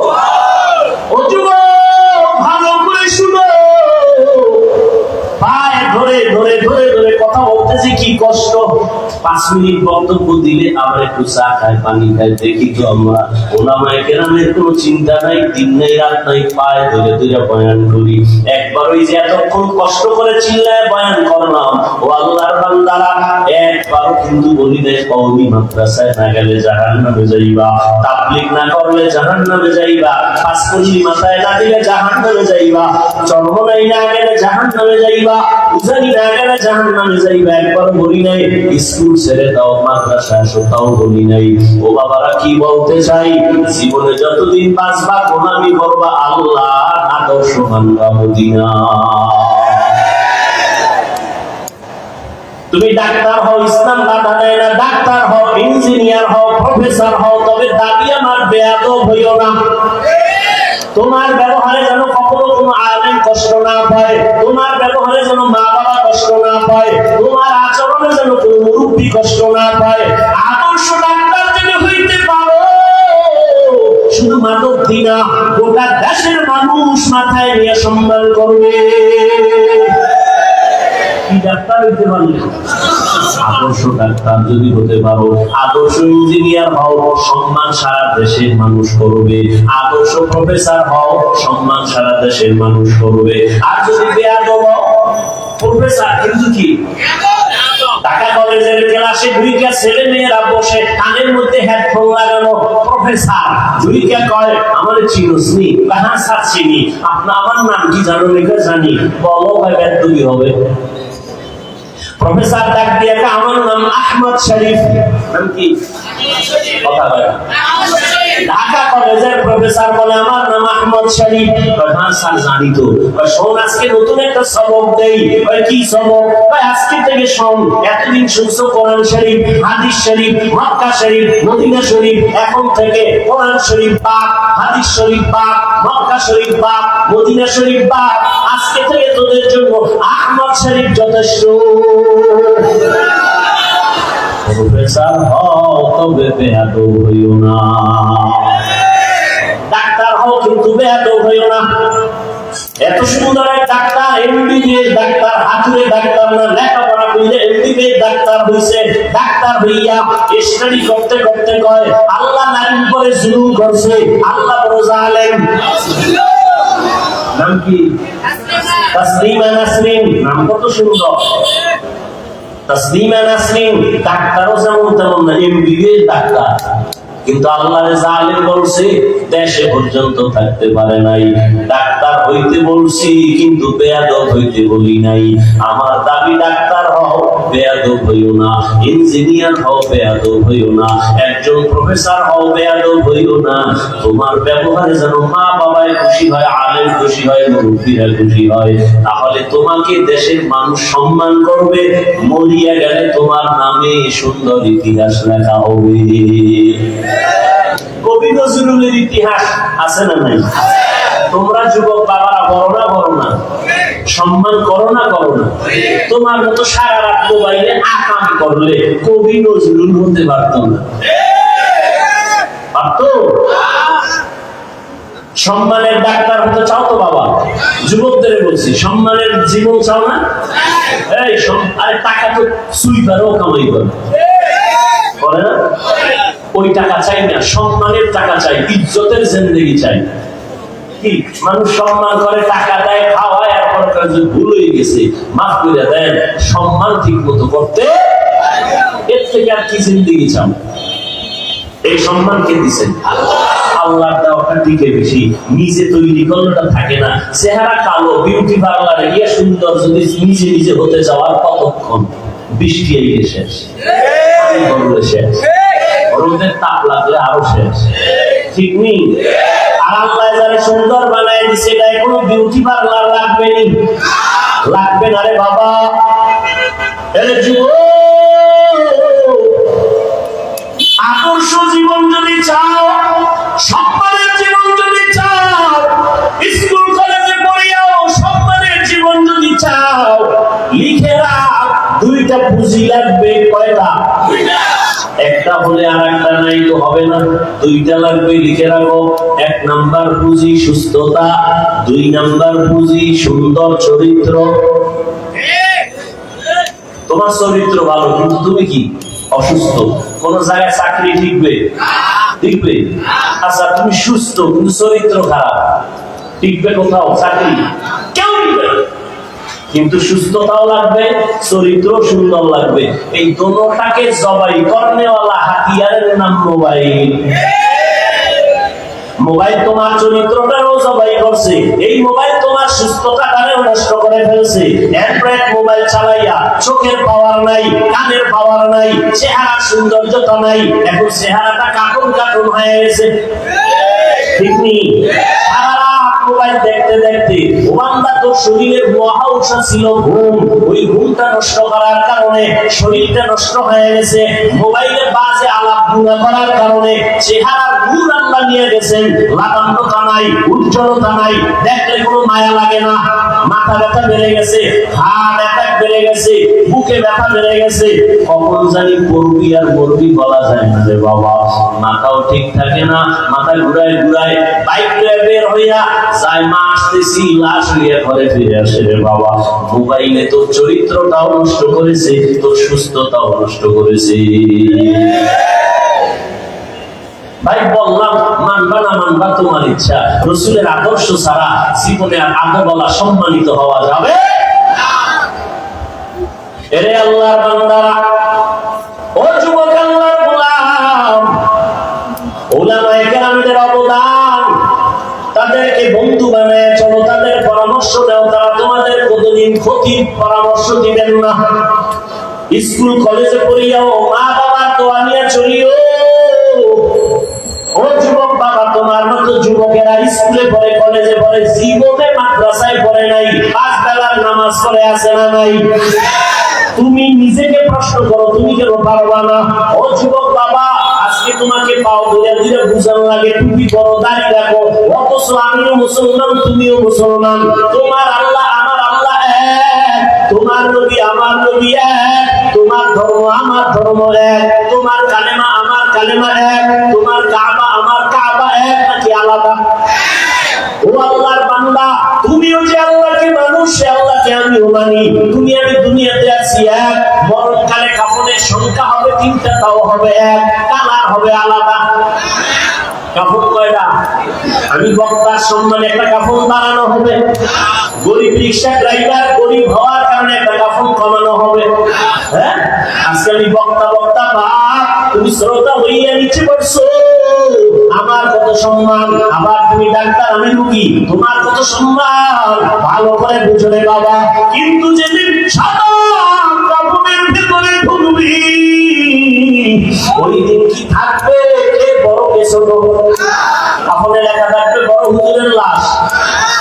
ও যুবক ভালো করে শুনো, পায়ে ধরে ধরে ধরে ধরে কথা বলতেছি, কি কষ্ট। 5 মিনিট বক্তব্য দিলে আবার একটু চা খায়, পানি খায়, দেখি তো আমরা ওলামায়ে কেরামের কোনো চিন্তা নাই, দিন নাই রাত নাই, পায়ে ধরে ধরে বয়ান করি। একবার ওই যে এতক্ষণ কষ্ট করে চিল্লায় বয়ান করলাম, ও আল্লাহর বান্দারা, একবারও কিন্তু বলি নাই কওমি মাদ্রাসায় না গেলে জাহান্নামে যাইবা, তাবলীগ না করলে জাহান্নামে যাইবা, 5 কলি মাথায় না দিলে জাহান্নামে যাইবা, চরমনাই না গেলে জাহান্নামে যাইবা, উজানি না গেলে জাহান্নামে যাইবা। একবার বলি নাই স্কুল ছেড়ে দাও, মাদ্রাসা আসো, তাও বলি নাই। ও বাবারা, কি বলতে চাই, জীবনে যতদিন বাঁচবা গোলামি করবা আল্লাহর আদর্শ মানবা মদিনা। তুমি ডাক্তার হও, ইসলাম বাধা দেয় না, ডাক্তার হও, ইঞ্জিনিয়ার হও, প্রফেসর হও, তবে দাবি আমার বেয়াদব হইও না। তোমার ব্যবহারে যেন কখনো কোনো আলেম কষ্ট না পায়, তোমার ব্যবহারে যেন মা বাবা কষ্ট না পায়, তোমার আচরণে যেন কোনো মুরব্বী কষ্ট না পায়। আদর্শ ডাক্তার যদি হইতে পারো, শুধু মানব দিনা, গোটা দেশের মানুষ মাথায় নিয়ে সম্মান করবে। কি ডাক্তার হইতে পারলে? আদর্শ ডাক্তার যদি হতে পারো, আদর্শ ইঞ্জিনিয়ার হও, সম্মান সারা দেশের মানুষ করবে। আদর্শ প্রফেসর হও, সম্মান সারা দেশের মানুষ করবে। আর যদি বেয়াদব হও, প্রফেসর কিন্তু কি ঢাকা কলেজের ক্লাসে ঢুইকা ছেলে মেয়েরা বসে কানের মধ্যে হেডফোন লাগানো, প্রফেসর ঢুইকা কয়, আমারে চিনোস নি? হ্যাঁ স্যার চিনি। আমার নাম কি জানো? লেখা জানি। বলো ভাই, বেদবি হবে। প্রফেসর ডাক দিয়ে, আমার নাম আহমদ শরীফ। নাম কি? কথা বলে। ঢাকা কলেজের প্রফেসর বলে, আমার নাম আহমদ শরীফ। হ্যাঁ স্যার জানি তো। শোন, আজকে নতুন একটা সবক দেই। কি সবক? আজকে থেকে শোন, এতদিন শুনছো কোরআন শরীফ, হাদিস শরীফ, মক্কা শরীফ, মদিনা শরীফ, এখন থেকে কোরআন শরীফ পাক, হাদিস শরীফ পাক, মক্কা শরীফ পাক, মদিনা শরীফ পাক। আজকে থেকে তোদের জন্য আহমদ শরীফ যথেষ্ট। প্রফেসর হও, তবে বেয়াদব হইও না। ডাক্তার হও, কিন্তু বেয়াদব হইও না। এত সুন্দর এক ডাক্তার, এমবিবিএস ডাক্তার, হাতুড়ে ডাক্তার না, লেখাপড়া কইলে এমবিবিএস ডাক্তার হইছে। ডাক্তার হইয়া স্টাডি করতে করতে কয়, আল্লাহ নারীর উপরে জুলুম করছে, আল্লাহ বড় জালেম। নাম কি? তাসলিমা নাসরিন। নাম কত সুন্দর, তাসলিমা নাসরিন। ডাক্তারও যেমন তেমন না, এমবিবিএস ডাক্তার, কিন্তু আল্লাহ জালেম বলছে, দেশে পর্যন্ত থাকতে পারে নাই। ডাক্তার হইতে বলছি, কিন্তু বেয়াদব হইতে বলি নাই। আমার দাবি, ডাক্তার হও, বেয়াদব হইও না। ইঞ্জিনিয়ার হও, বেয়াদব হইও না। একজন প্রফেসর হও, বেয়াদব হইও না। তোমার ব্যবহারে যেন মা বাবায় খুশি হয়, আলেম খুশি হয়, মুরব্বীরা খুশি হয়। তাহলে তোমাকে দেশের মানুষ সম্মান করবে। মরিয়া গেলে তোমার নামে সুন্দর ইতিহাস লেখা হবে। কবি নজরুলের ইতিহাস আছে না নাই? তোমরা যুবক বাবারা বড় না বড় না? সম্মান করো না করো না? তোমার মতো সারা রাত মোবাইলে আকাম করলে কবি নজরুল হতে পারতো না? পারতো? সম্মানের ডাক্তার হতে চাও তো বাবা? যুবকদের বলছি, সম্মানের জীবন চাও না? এই আরে টাকা তো সুইপারও কামাই করে না? ওই টাকা চাই না, সম্মানের টাকা চাই, ইজ্জতের জিন্দেগি চাই। কি মানুষ সম্মান করে, টাকা দেয়, খাওয়ায়, এরপর ভুল হয়ে গেছে, মাফ করে দেন। সম্মান ঠিক মতো করতে এর থেকে আর কি জিন্দেগি চাও? এই সম্মান কে দিচ্ছেন? আল্লাহর দেওয়াটা টিকে বেশি, নিজে তৈরি করলেটা থাকে না। চেহারা কালো, বিউটি পার্লারে গিয়ে সুন্দর যদি নিজে নিজে হতে যাওয়ার কতক্ষণ? বৃষ্টি এলে শেষ, পানি পড়লে শেষ, রোদের তাপ লাগলে আরো শেষ, ঠিক নেই? আর আল্লাহ যারা সুন্দর বানায় দিচ্ছে, এটাই কোনো বিউটি পার্লার লাগবে নি, লাগবে না রে বাবা। এরে যুবক, আদর্শ জীবন যদি চাও, সম্মানের জীবন যদি চাও, স্কুল কলেজে পড়িয়াও সম্মানের জীবন যদি চাও, লিখে রাখ, দুইটা পুঁজি লাগবে। কয়টা? একটা হলে আর একটা নাই তো হবে না, দুইটা লাগবে, লিখে রাখো। 1 নাম্বার পুঁজি সুস্থতা, 2 নাম্বার পুঁজি সুন্দর চরিত্র। তোমার চরিত্র ভালো কিন্তু তুমি কি অসুস্থ, কোন জায়গায় চাকরি টিকবে? টিকবে? আচ্ছা তুমি সুস্থ কিন্তু চরিত্র খারাপ, টিকবে কোথাও চাকরি? কেউ টিকবে না। কিন্তু সুস্থতাও লাগবে, চরিত্র সুন্দর লাগবে। এই দোনোটাকে জবাই করনেওয়ালা হাতিয়ারের নাম মোবাইল। মোবাইল তোমার চরিত্রটাও জবাই করছে, এই মোবাইল তোমার সুস্থতাটাও নষ্ট করে ফেলছে। অ্যান্ড্রয়েড মোবাইল চালাইয়া চোখের পাওয়ার নাই, কানের পাওয়ার নাই, চেহারা সৌন্দর্যতা নাই, এখন চেহারাটা কাটুন কাটুন হয়ে গেছে, ঠিক নেই? সারা রাত মোবাইল দেখতে দেখতে ওয়ান্দা তোর শরীরের মহা উৎস ছিল ঘুম, ওই ঘুমটা নষ্ট করার কারণে শরীরটা নষ্ট হয়ে গেছে। মোবাইলে বাজে আলাপ গুণা করার কারণে চেহারার নূর আল্লাহ নিয়ে গেছেন, লাবণ্যতা নাই, উজ্জ্বলতা নাই, দেখলে কোনো মায়া লাগে না। মাথা ব্যথা বেড়ে গেছে, হার্ট অ্যাটাক বেড়ে গেছে, বুকে ব্যথা বেড়ে গেছে, কখন জানি করবি আর মরবি বলা যায় না রে বাবা। মাথাও ঠিক থাকে না, মাথা ঘুরায় ঘুরায় বাইক বের হইয়া যায়, মা আসতেছি লাশ হইয়া ঘরে ফিরে আসে রে বাবা। মোবাইলে তোর চরিত্রটাও নষ্ট করেছে, তোর সুস্থতাও নষ্ট করেছে। ভাই বললাম, মানবা না মানবা তোমার ইচ্ছা, রাসূলের আদর্শ ছাড়া জীবনে আর আগে বলা সম্মানিত হওয়া যাবে না। এরে আল্লাহর বান্দারা, ও যুবক আল্লাহর গোলাম, উলামায়ে কেরামদের অবদান, তাদেরকে বন্ধু বানায় চলো, তাদের পরামর্শ দাও, তারা তোমাদের কোনদিন ক্ষতির পরামর্শ দিবেন না। স্কুল কলেজে পড়িয়াও মা বাবার দোয়া নিয়ে চলিও। ও যুবক বাবা, তোমার মতো যুবকেরা স্কুলে পড়ে, কলেজে পড়ে, জীবনে মাদ্রাসায় পড়ে নাই, 5 বেলার নামাজ পড়ে আছে না নাই? তুমি নিজেকে প্রশ্ন করো, তুমি কেন পারবা না? ও যুবক বাবা, আজকে তোমাকে পাও ধরে ধরে বুঝানো লাগে, টুপি পরো, দাড়ি রাখো, অথচ আমিও মুসলমান, তুমিও মুসলমান। তোমার আল্লাহ আমার আল্লাহ এক, তোমার নবী আমার নবী এক, তোমার ধর্ম আমার ধর্ম এক, তোমার কালেমা আমার কালেমা এক, তোমার কাবা আমার কাবা এক, নাকি আলাদা? ও আল্লাহর বান্দা, তুমিও যে আল্লাহকে মানো, সে আল্লাহকে আমিও মানি। তুমি আমি দুনিয়াতে আছি এক, মরণকালে কাফনের সংখ্যা হবে 3টা, তাও হবে এক, কালার হবে আলাদা। কাফন কয়টা? আমি বক্তার সম্মানে একটা কাফন বানানো হবে, গরিব রিক্সা ড্রাইভার গরিব হওয়ার কারণে একটা কাফন কমানো হবে। হ্যাঁ, আজকে আমি বক্তা বক্তা বা তুমি শ্রোতা হইয়া নিচে পড়ছো, আমার কত সম্মান। আবার তুমি ডাক্তার, আমি রোগী, তোমার কত সম্মান, ভালো করে বুঝো রে বাবা। কিন্তু যেদিন সাদা কাপড়ের ভেতরে ঢুকবি, ওই দিন কি থাকবে, কে বড় কে ছোট? কাপড়ে লেখা থাকবে বড় হুজুরের লাশ,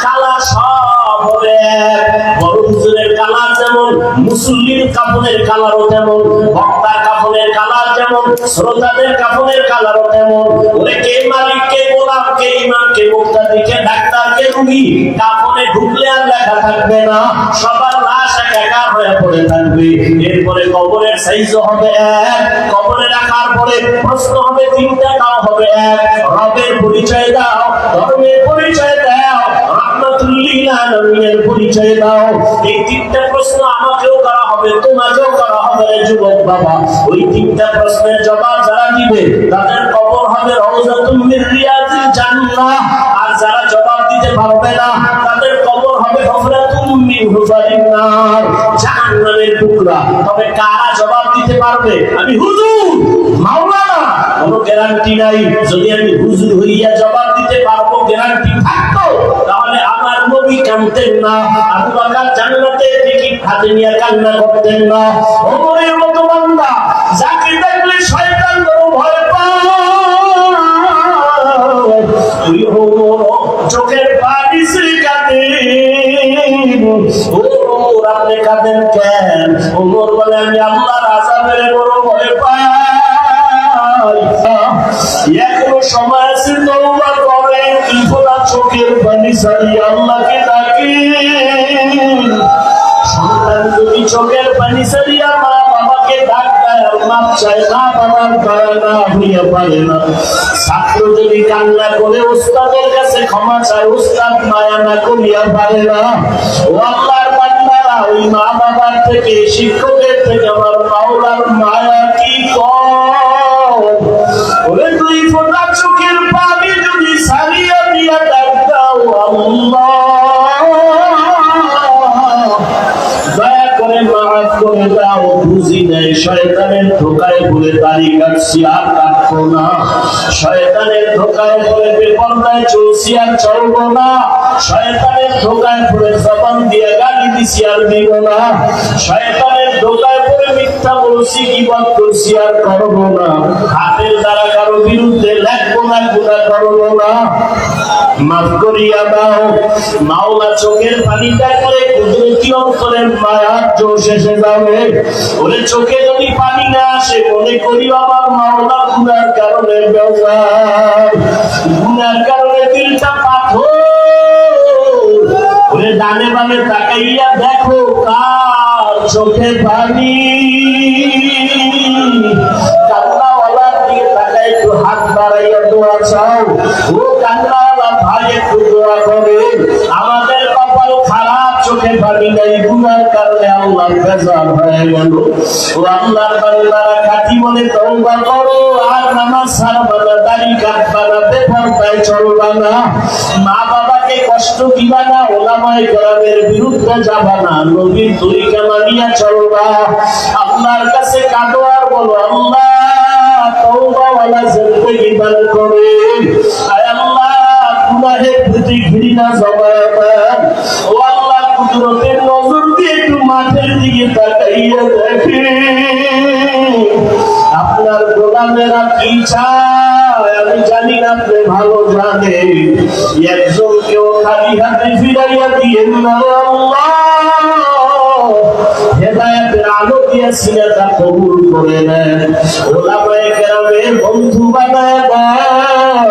কালা সব হবে এক। বড় হুজুরের কালার যেমন, মুসল্লির কাপড়ের কালারও তেমন, বক্তার কাপড়ের কালার যেমন, শ্রোতাদের কাপড়ের কালারও তেমন। ওরে কে মালিক, কে গোলাম, কে ইমাম, কে মুক্তাদি, কে ডাক্তার, কে রোগী, কাপড়ে ঢুকলে আর লেখা থাকবে না, সবার লাশ একাকার হয়ে পড়ে থাকবে। এরপরে কবরের সাইজও হবে এক, কবরে রাখার পরে প্রশ্ন হবে 3টা, তাও হবে এক। রবের পরিচয় দাও, ধর্মের পরিচয় দাও, রাহমাতুল লিল আলামিনের পরিচয় দাও। এই 3টা প্রশ্ন আমাকেও করা হবে, তোমাকেও করা হবে যুবক বাবা। ওই 3টা প্রশ্নের জবাব যারা দিবে, তাদের কবর হবে রওজাতুম মিন রিয়াজিল জান্নাহ। আর যারা জবাব দিতে পারবে না, তাদের কবর হবে হুফরাতুম মিন হুফারিন নার, জাহান্নাম জাহান্নামের টুকরা। তবে কারা জবাব দিতে পারবে আমি হুজুর মাওলানা? কোনো গ্যারান্টি নাই। যদি আমি হুজুর হইয়া জবাব দিতে পারবো, গ্যারান্টি থাকতো, তাহলে আমার নবী কাঁদতেন না, আবু বকর জান্নাতে টিকিট হাতে নিয়ে কান্না করতেন না। ওমরের মতো বান্দা যাকে দেখলে শয়তান বড় ভয় পায়, ওই ওমর চোখের পানি ছেড়ে কাঁদেন। ওমর আপনি কাঁদেন কেন? ওমর বলে আমি আল্লাহর আযাবের বড় ভয় পাই। এখনো সময় আছে, তওবা করেন, বিপদা চোখের পানি ছাড়িয়ে আল্লাহকে ডাকেন। সন্তান যদি চোখের পানি ছাড়িয়া মা বাবাকে ডাক দেয়, মাপ চায়, না বাবার দয়া না হইয়া পারে না। ছাত্র যদি কান্না করে উস্তাদের কাছে ক্ষমা চায়, উস্তাদ মায়া না করিয়া পারে না। ও আল্লাহর বান্দারা, ওই মা বাবার থেকে, শিক্ষকের থেকে আমার মাওলার মায়া কি কম? ওরে দুই ফোঁটা চোখের পানি যদি ছাড়িয়া দিয়া ডাক দাও, আল্লাহ দয়া করে মাফ করে দাও। বুঝি নাই শয়তানের ধোকায় বলে দাড়ি কাটছি আর কাটবো না, শয়তানের ধোকায় বলে বেপরদায় চলছি আর চলবো না, শয়তানের ধোকায় পড়ে জবান দিয়ে গালি দিছি আর দিব না, শয়তানের ধোকায় পড়ে মিথ্যা বলছি, গীবত করছি আর করবো না, হাতের দ্বারা কারো বিরুদ্ধে লেখবো না, গুনাহ করবো না, মাফ করিয়া দাও। মাওলা চোখের পানি দেখলে কুদরতি অন্তরের মায়ার জোশ এসে যাবে। ওরে চোখে যদি পানি না আসে, মনে করি আমার মাওলা গুনার কারণে বেজার, গুনার কারণে দিলটা পাথর। ওরে ডানে বামে তাকাইয়া দেখো কার চোখে পানি। কান্নাওয়ালার দিকে তাকাই, একটু হাত বাড়াইয়া দোয়া চাও। ও কান্নাওয়ালা ভাই, একটু দোয়া করে। আমাদের কপাল খারাপ, চোখে পানি নাই, গুনার কারণে আল্লাহর বেজার হয়ে গেল। ও আল্লাহর বান্দারা, খাঁটি মনে তওবা করো, আর নামাজ ছাড়বা না, দাড়ি কাটবা না, বেপরদায় চলবা না, মা বাবাকে কষ্ট দিবা না, ওলামায়ে কেরামের বিরুদ্ধে যাবা না, নবীর তরিকা মানিয়া চলবা। আল্লাহর কাছে কাঁদো আর বলো, আল্লাহ তওবাওয়ালা জিন্দেগি দান করেন। আয় আল্লাহ, গুনাহের প্রতি ঘৃণা জমায়া দেন। ও আল্লাহ, কুদরতের নজর দিয়ে একটু মাঠের দিকে তাকাইয়া দেখেন, আপনার গোলামেরা কি চায় আমি জানি না, আপনি ভালো জানেন। একজনকেও খালি হাতে ফিরাইয়া দিয়েন না আল্লাহ, হেদায়েতের আলো দিয়ে সিনাটা কবুল করে নেন। ওলামায়ে কেরামের বন্ধু বানায় দেন।